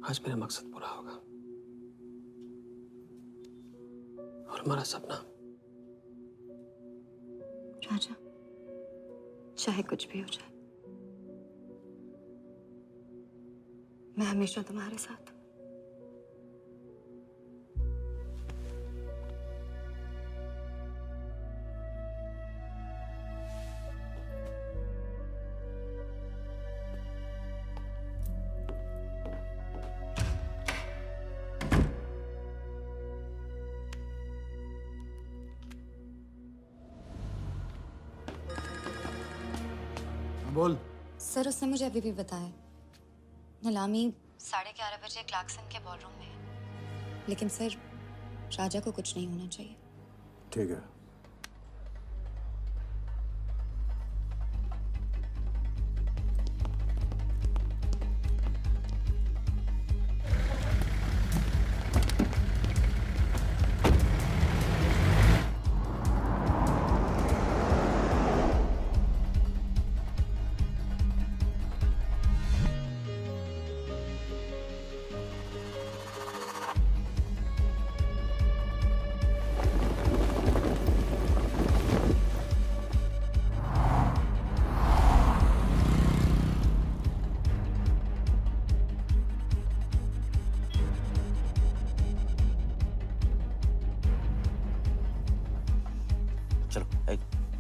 आज मेरा मकसद पूरा होगा, और हमारा सपना। राजा, चाहे कुछ भी हो जाए, मैं हमेशा तुम्हारे साथ हूं। बोल। सर, उसने मुझे अभी भी बताया, नीलामी 11:30 बजे क्लार्कसन के बॉलरूम में है। लेकिन सर, राजा को कुछ नहीं होना चाहिए। ठीक है।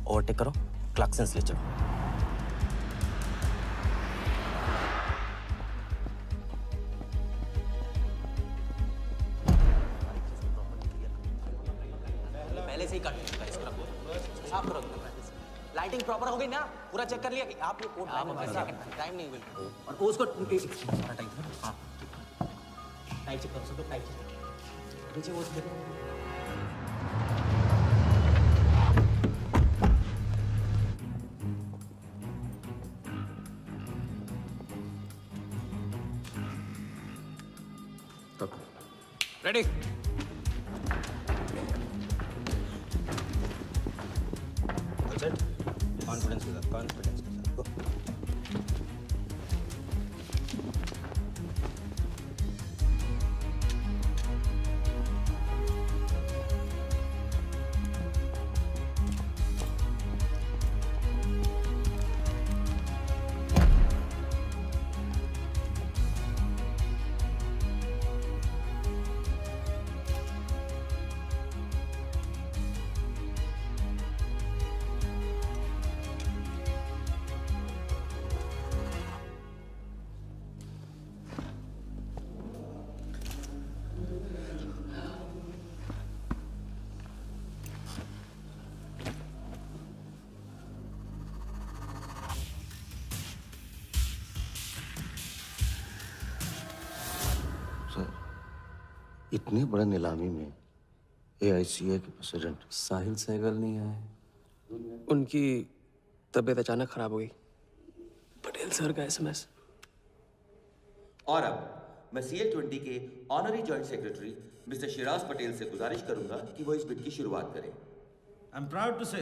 ओवरटेक करो, क्लार्कसन ले चलो। पहले से ही कट चुका है, इसको रखो, साफ करो। लाइटिंग प्रॉपर हो गई ना? पूरा चेक कर लिया कि आप ये कोड टाइम नहीं बिल्कुल। और उसको सारा टाइम, हाँ टाइम चेक करो, सब टाइम चेक नीचे वो देखो। रेडी? कॉन्फिडेंस के साथ, कॉन्फिडेंस के साथ। इतनी बड़ी नीलामी में AICA के प्रेसिडेंट साहिल सहगल नहीं आए। उनकी तबीयत अचानक खराब हो गई। पटेल सर का SMS। और अब मैं CL20 के honorary joint secretary mister Shiraz Patel से गुजारिश करूंगा कि वो इस बिड की शुरुआत करें। आई एम प्राउड टू से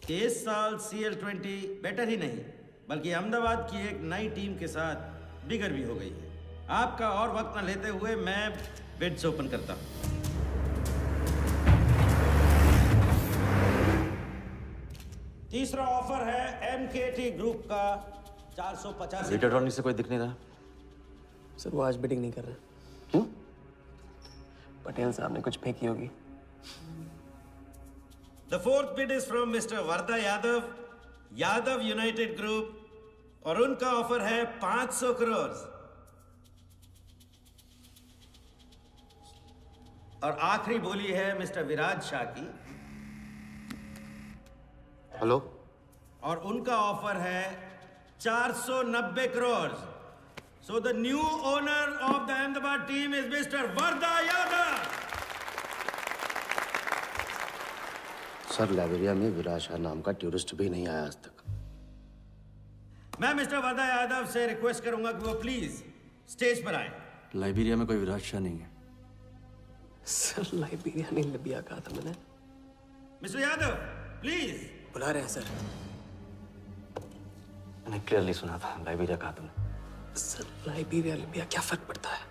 कि इस साल CL20 बेटर ही नहीं बल्कि अहमदाबाद की एक नई टीम के साथ बिगर भी हो गई है। आपका और वक्त न लेते हुए मैं बिड्स ओपन करता हूं। तीसरा ऑफर है MKT ग्रुप का 450। रीटा टॉनी से कोई दिख नहीं रहा। सर वो आज बिडिंग नहीं कर रहे। क्यों? पटेल साहब ने कुछ फेंकी होगी। The fourth bid is from Mr. Varda Yadav, Yadav United group, और उनका ऑफर है 500 करोड़। और आखिरी बोली है मिस्टर विराज शाह की। हेलो। और उनका ऑफर है 490 crore. So the new owner of the Ahmedabad team is Mr. Varda Yadav. Sir Liberia में विराज शाह नाम का टूरिस्ट भी नहीं आया आज तक। मैं मिस्टर वर्दा यादव से रिक्वेस्ट करूंगा कि वो प्लीज स्टेज पर आए। लाइबेरिया में कोई विराज शाह नहीं है। सर लाइबेरिया नहीं लिबिया कहा था मैंने। Mister Yadav please. बुला रहे हैं सर। मैंने क्लियरली सुना था लाइबेरिया कहा तुमने। सर लाइबेरिया लिबिया क्या फर्क पड़ता है?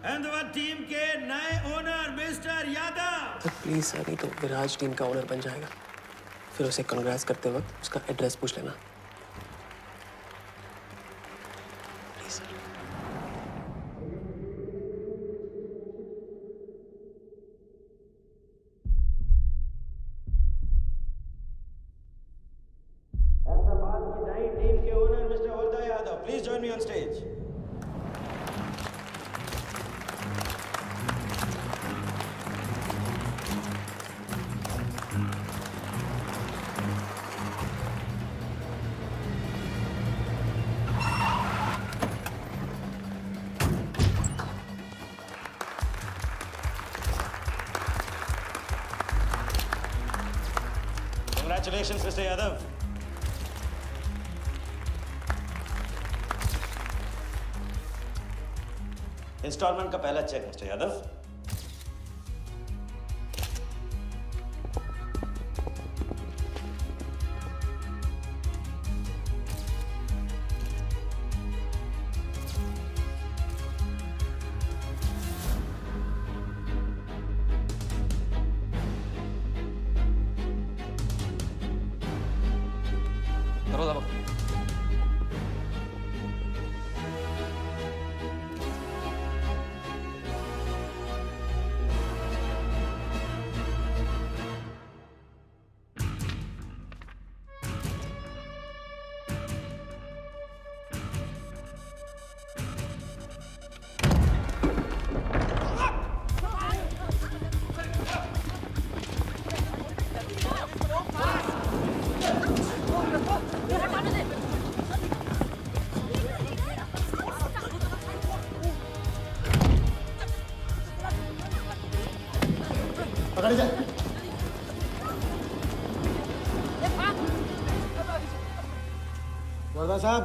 अहमदाबाद टीम के नए owner mister Yadav. Sir please sir, नहीं तो विराज टीम का ओनर बन जाएगा। फिर उसे कांग्रेस करते वक्त उसका एड्रेस पूछ लेना। Please sir. अहमदाबाद की नई टीम के owner mister Varda Yadav, please join me on stage. Congratulations, Mr. Yadav. Installment का पहला चेक मिस्टर यादव। करो दबा। पकड़ जा। वर्दा साहब,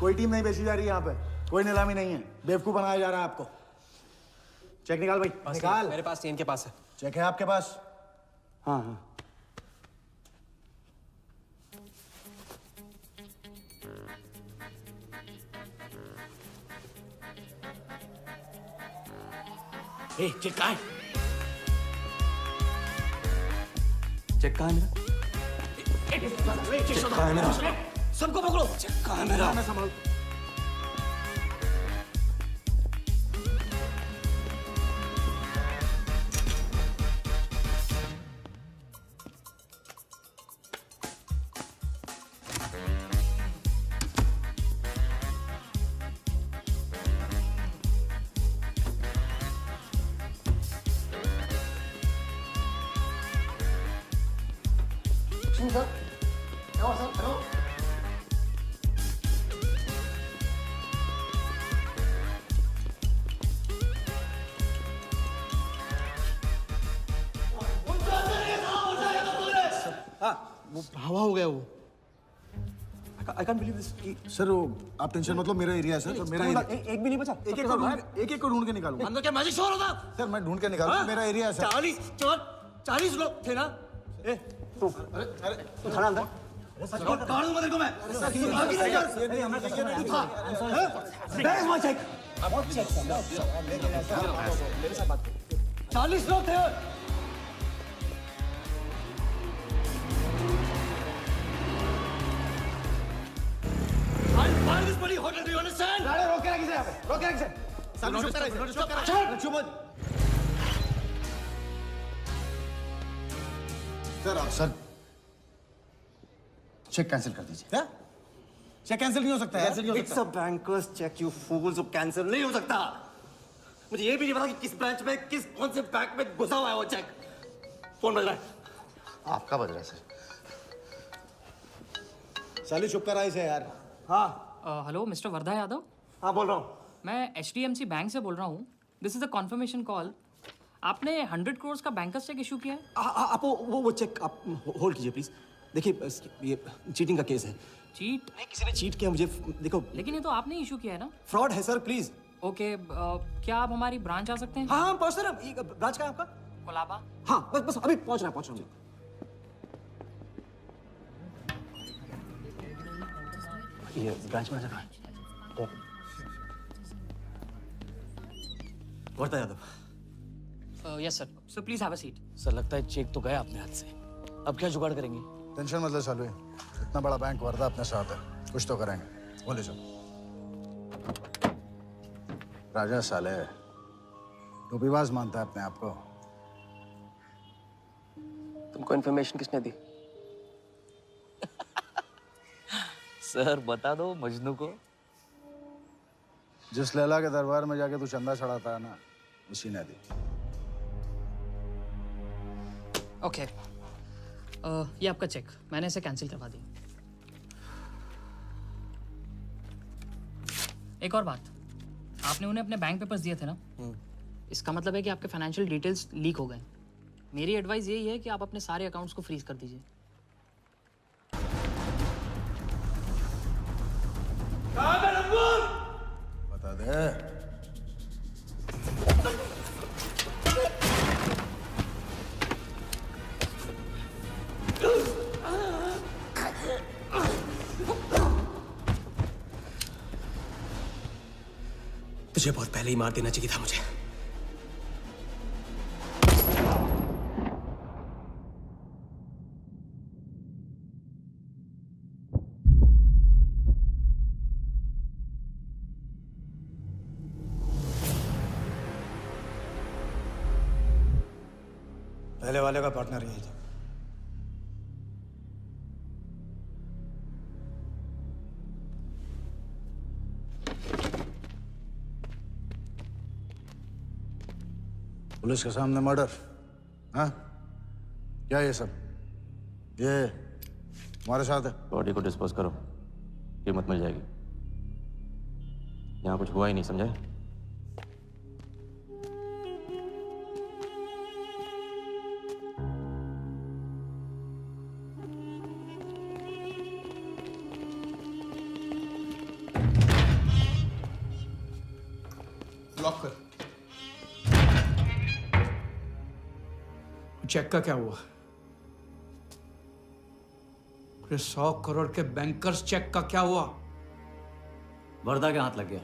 कोई टीम नहीं बेची जा रही यहाँ पे। कोई नीलामी नहीं है। बेवकूफ बनाया जा रहा है आपको। चेक निकाल भाई, निकाल। मेरे पास इनके पास है। चेक है आपके पास? हाँ हाँ। चेक कहाँ है? चेक कहाँ है मेरा? चेक कहाँ है मेरा? सबको पकड़ो। चेक कहाँ है मेरा? मैं संभाल। वो हवा हो गया वो। I can't believe this कि सर वो आप टेंशन मत लो, मेरा एरिया है सर, मेरा एरिया। एक भी नहीं बचा। एक को ढूंढ के निकालूंगा। अंदर क्या मैजिक शो हो रहा था? सर मैं ढूंढ के निकालूंगा, मेरा एरिया है सर। 40 लोग थे ना? तू खड़ा अंदर। काट दूंगा तेरे को मैं। Where is my check? 40 लोग थे। Why this bloody hotel? Do you understand? रोक के रखिए यहाँ पे। रोक के रखिए। सर चेक कैंसिल कर दीजिए। क्या? चेक कैंसिल नहीं हो सकता है? It's a banker's check, you fools. Cancel नहीं हो सकता। मुझे ये भी नहीं पता कि किस ब्रांच में, कौन से बैंक में घुसा हुआ है वो चेक। फोन बज रहा है। आपका बज रहा है सर। साली चुप कर आई से यार। हाँ। Hello mister Wardha Yadav. हाँ बोल रहा हूँ। मैं HDMC बैंक से बोल रहा हूँ। This is a confirmation call. आपने 100 करोड़ का बैंकर्स चेक इशू किया है? आप वो चेक आप होल्ड कीजिए प्लीज। देखिए ये चीटिंग का केस है। चीट? नहीं, किसी ने चीट किया मुझे, देखो। लेकिन ये तो आपने इशू किया है ना? फ्रॉड है सर, प्लीज। ओके, क्या आप हमारी ब्रांच आ सकते हैं? हाँ पहुँच सर। ब्रांच का है आपका? कोलाबा। हाँ बस अभी पहुँच रहा हूँ। ये ब्रांच में जगह है। Wardha Yadav. Yes sir. So please have a seat. Sir लगता है चेक तो गया अपने हाथ से। अब क्या जुगाड़ करेंगे? टेंशन मत ले सालू, इतना बड़ा बैंक वर्धा अपने साथ है, कुछ तो करेंगे। बोले जाओ। राजा साले टोपीबाज मानता है अपने आप को। तुमको इन्फॉर्मेशन किसने दी? सर बता दो मजनू को। जिस लैला के दरबार में जाके तू चंदा चढ़ाता है ना, उसी ने दी। ओके, ये आपका चेक, मैंने इसे कैंसिल करवा दी। एक और बात, आपने उन्हें अपने बैंक पेपर्स दिए थे ना? इसका मतलब है कि आपके फाइनेंशियल डिटेल्स लीक हो गए। मेरी एडवाइस यही है कि आप अपने सारे अकाउंट्स को फ्रीज कर दीजिए। बता दे। तुझे बहुत पहले ही मार देना चाहिए था मुझे। पहले वाले का पार्टनर यही था। पुलिस के सामने मर्डर? हाँ, क्या ये सब? ये हमारे साथ है। बॉडी को डिस्पोज करो, कीमत मिल जाएगी। यहाँ कुछ हुआ ही नहीं, समझे? लॉक कर। चेक का क्या हुआ? 100 करोड़ के बैंकर्स चेक का क्या हुआ? वर्धा के हाथ लग गया।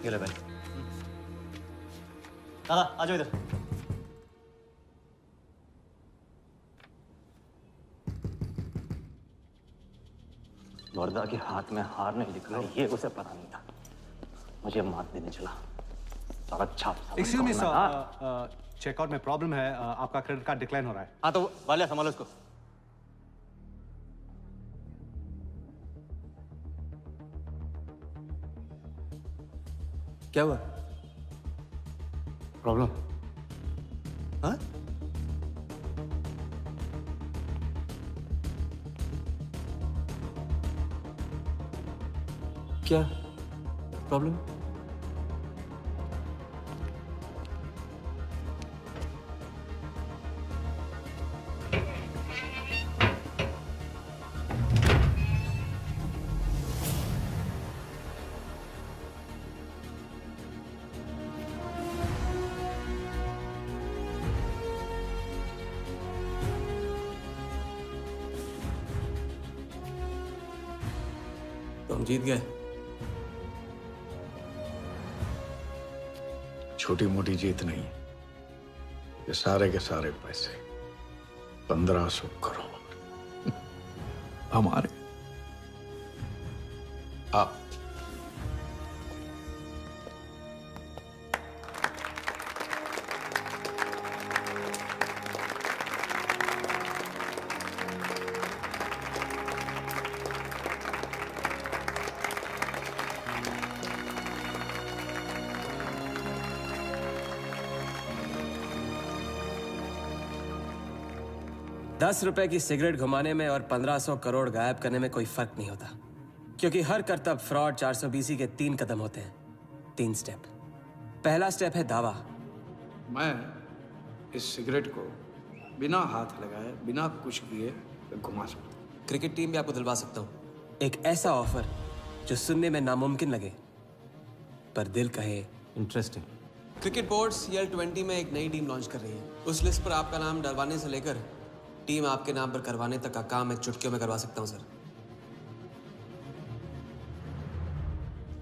ये ले भाई। दादा आ जाओ इधर। वर्दा के हाथ में हार नहीं दिखा, ये उसे पता नहीं था। मुझे मात देने चला। साला छाप। एक्सक्यूज मी सर, चेकआउट में प्रॉब्लम है, आपका क्रेडिट कार्ड डिक्लाइन हो रहा है। हाँ तो वाले संभालो इसको। क्या हुआ? प्रॉब्लम? हाँ? क्या प्रॉब्लम? तो हम जीत गए। छोटी मोटी जीत नहीं, ये सारे के सारे पैसे 1500 करोड़ हमारे। आप ₹10 की सिगरेट घुमाने में और 1500 करोड़ गायब करने में कोई फर्क नहीं होता, क्योंकि हर करतब फ्रॉड 420 के 3 कदम होते हैं, 3 स्टेप। पहला स्टेप है दावा। मैं इस सिगरेट को बिना हाथ लगाए, बिना कुछ किए घुमा सकता हूँ। क्रिकेट टीम भी आपको दिलवा सकता हूँ, एक ऐसा ऑफर जो सुनने में नामुमकिन लगे पर दिल कहे इंटरेस्टिंग। क्रिकेट बोर्ड CL20 में एक नई टीम लॉन्च कर रही है। उस लिस्ट पर आपका नाम डलवाने से लेकर टीम आपके नाम पर करवाने तक का काम मैं चुटकियों में करवा सकता हूं सर।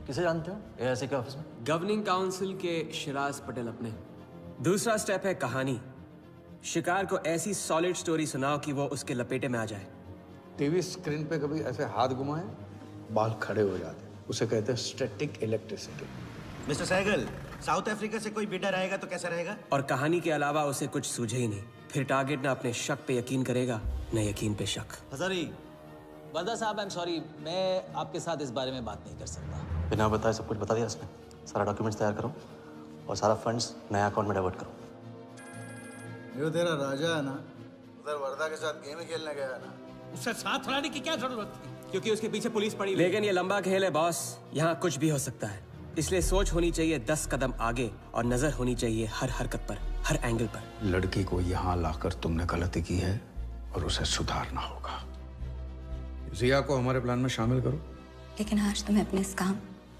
किसे जानते हो AIC के ऑफिस में? गवर्निंग काउंसिल के शिराज पटेल अपने। दूसरा स्टेप है कहानी। शिकार को ऐसी सॉलिड स्टोरी सुनाओ कि वो उसके लपेटे में आ जाए। टीवी स्क्रीन पे कभी ऐसे हाथ घुमाए, बाल खड़े हो जाते, उसे कहते हैं static electricity. Mister Sehgal, South Africa से कोई बिडर आएगा तो कैसा रहेगा? और कहानी के अलावा उसे कुछ सूझे ही नहीं, फिर टारगेट ना अपने शक पे यकीन करेगा, न यकीन पे शक। हजारी, वर्दा साहब, आई एम सॉरी, मैं आपके साथ इस बारे में बात नहीं कर सकता। बिना बताए सब कुछ बता दिया उसने। सारा डॉक्यूमेंट्स तैयार करो और सारा फंड्स नया अकाउंट में डाइवर्ट करो। जो तेरा राजा है ना, उधर वर्दा के साथ गेम ही खेलने गया है ना, उससे साथ लाने की क्या जरूरत थी? क्योंकि उसके पीछे पुलिस पड़ी हुई है। लेकिन ये लंबा खेल है बॉस, यहाँ कुछ भी हो सकता है। इसलिए सोच होनी चाहिए 10 कदम आगे और नजर होनी चाहिए हर हरकत पर, हर एंगल पर। लड़की को यहाँ लाकर तुमने गलती की है और उसे सुधारना होगा। जिया को हमारे प्लान में शामिल करो। लेकिन आज तुम्हें अपने इस काम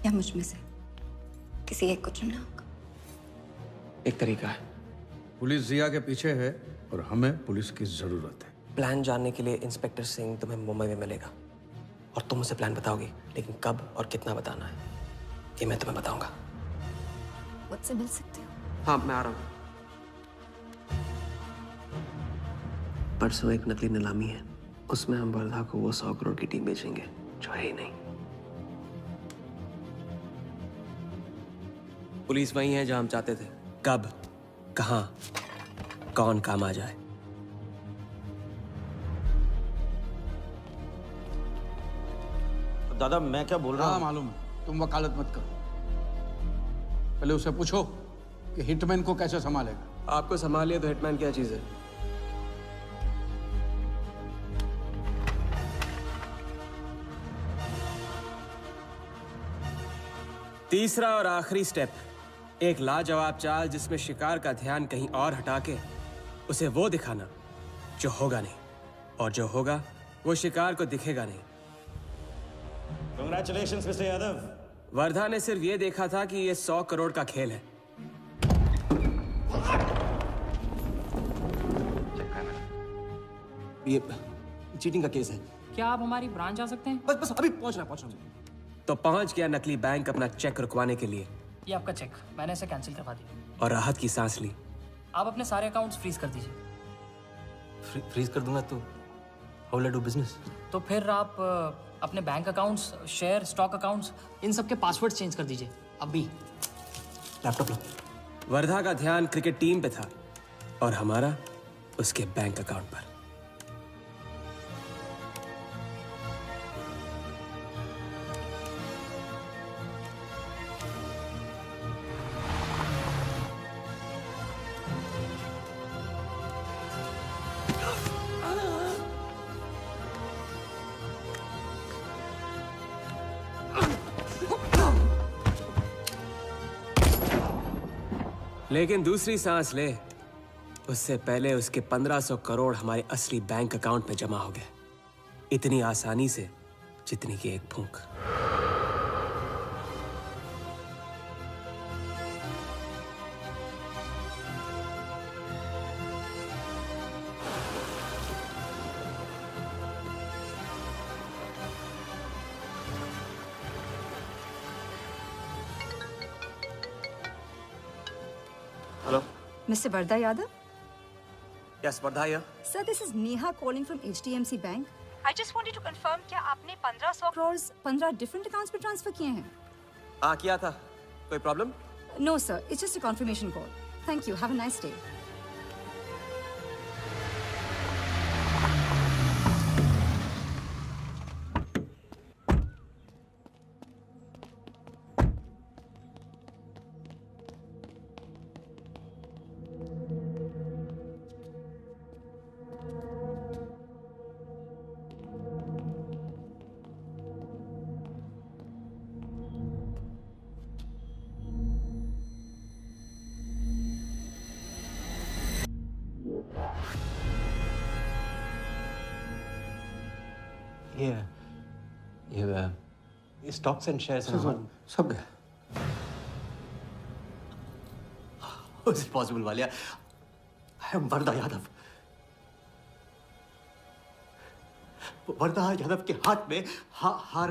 या मुझ में से किसी एक को चुनना होगा। एक तरीका है। पुलिस जिया के पीछे है और हमें पुलिस की जरूरत है। प्लान जानने के लिए इंस्पेक्टर सिंह तुम्हें मुंबई में मिलेगा और तुम उसे प्लान बताओगी, लेकिन कब और कितना बताना है ये मैं तुम्हें बताऊंगा। मुझसे मिल सकते हो? हाँ, मैं आ रहा हूँ। परसों एक नकली नीलामी है, उसमें हम वर्धा को वो 100 करोड़ की टीम बेचेंगे जो है ही नहीं। पुलिस वही है जहां हम चाहते थे। कब, कहां, कौन काम आ जाए। दादा मैं क्या बोल रहा हूँ? मालूम है, तुम वकालत मत करो। पहले उसे पूछो कि हिटमैन को कैसे संभालेगा। आपको संभालिए तो हिटमैन क्या चीज है? तीसरा और आखिरी स्टेप, एक लाजवाब चाल जिसमें शिकार का ध्यान कहीं और हटा के उसे वो दिखाना जो होगा नहीं, और जो होगा वो शिकार को दिखेगा नहीं। Congratulations, Mr. यादव। वर्धा ने सिर्फ ये देखा था कि ये 100 करोड़ का खेल है। ये चीटिंग का केस है। क्या आप हमारी ब्रांच आ सकते हैं? बस अभी पहुंच रहा तो पहुंच गया नकली बैंक अपना चेक रुकवाने के लिए। ये आपका चेक, मैंने इसे कैंसिल करवा दिया। और राहत की सांस ली। आप अपने सारे अकाउंट्स फ्रीज कर दीजिए। फ्रीज कर दूंगा तो how will I do business? तो फिर आप अपने bank accounts, share, stock accounts, इन सब के पासवर्ड चेंज कर दीजिए अभी। लैपटॉप लो। वर्धा का ध्यान क्रिकेट टीम पे था और हमारा उसके बैंक अकाउंट पर। लेकिन दूसरी सांस ले, उससे पहले उसके 1500 करोड़ हमारे असली बैंक अकाउंट में जमा हो गए, इतनी आसानी से जितनी कि एक फूंक। Hello. Mr. Vardha Yadav? Yes, Vardha here. Sir, this is Neha calling from HDMC Bank. I just wanted to confirm क्या आपने 1500 crores 15 different accounts पे ट्रांसफर किए हैं? किया था। कोई problem? No, sir. It's just a confirmation call. Thank you. Have a nice day. ये stocks and shares सब गए। How is it possible, Walia? I am Wardha Yadav. Wardha Yadav के हाथ में हार।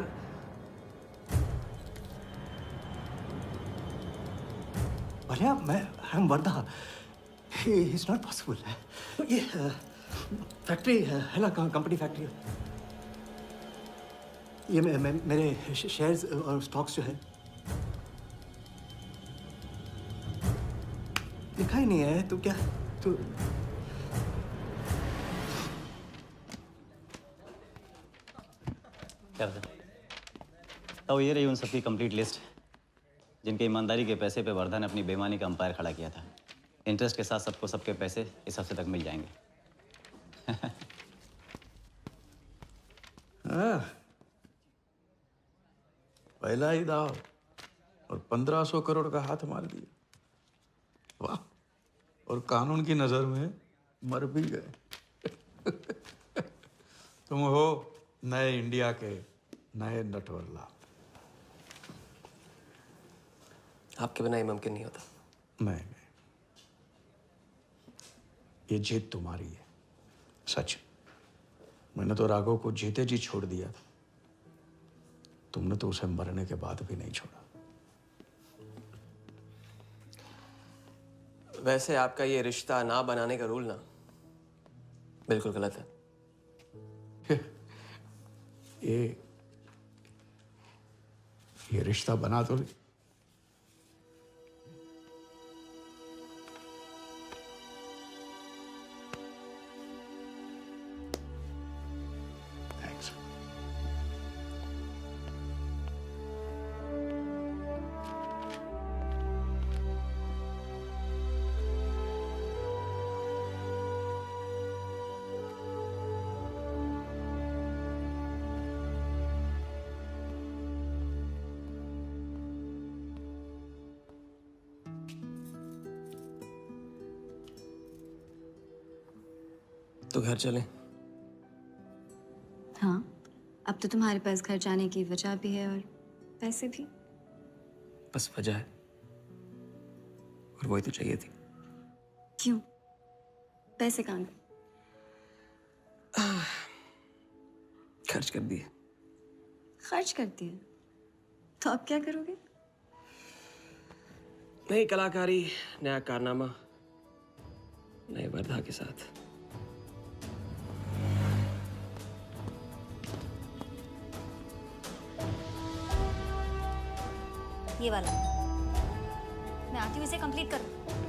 वालिया, मैं I am Wardha. It's not possible। ये फैक्ट्री है ना, कंपनी फैक्ट्री। ये मेरे शेयर्स और स्टॉक्स जो है लिखा ही नहीं है। तू क्या तू क्या तो ये रही उन सबकी कंप्लीट लिस्ट जिनके ईमानदारी के पैसे पे वर्धा ने अपनी बेईमानी का अंपायर खड़ा किया था। इंटरेस्ट के साथ सबको सबके पैसे इस हफ्ते तक मिल जाएंगे। पहला ही दाव और 1500 करोड़ का हाथ मार दिया। वाह, और कानून की नजर में मर भी गए। तुम हो नए इंडिया के नए नटवरलाल। आपके बिना ये मुमकिन नहीं होता। नहीं, ये जीत तुम्हारी है, सच। मैंने तो राघव को जीते जी छोड़ दिया था, तुमने तो उसे मरने के बाद भी नहीं छोड़ा। वैसे आपका ये रिश्ता ना बनाने का रूल ना बिल्कुल गलत है। ये रिश्ता बना तो तो घर चले। हाँ, अब तो तुम्हारे पास घर जाने की वजह भी है और पैसे भी। बस वजह है और वही तो चाहिए थी। क्यों? पैसे कहाँ गए? खर्च कर दिए। खर्च कर दिए? तो अब क्या करोगे? नई कलाकारी, नया कारनामा, नए वर्धा के साथ। ये वाला। मैं आती हूँ इसे कंप्लीट करूँ।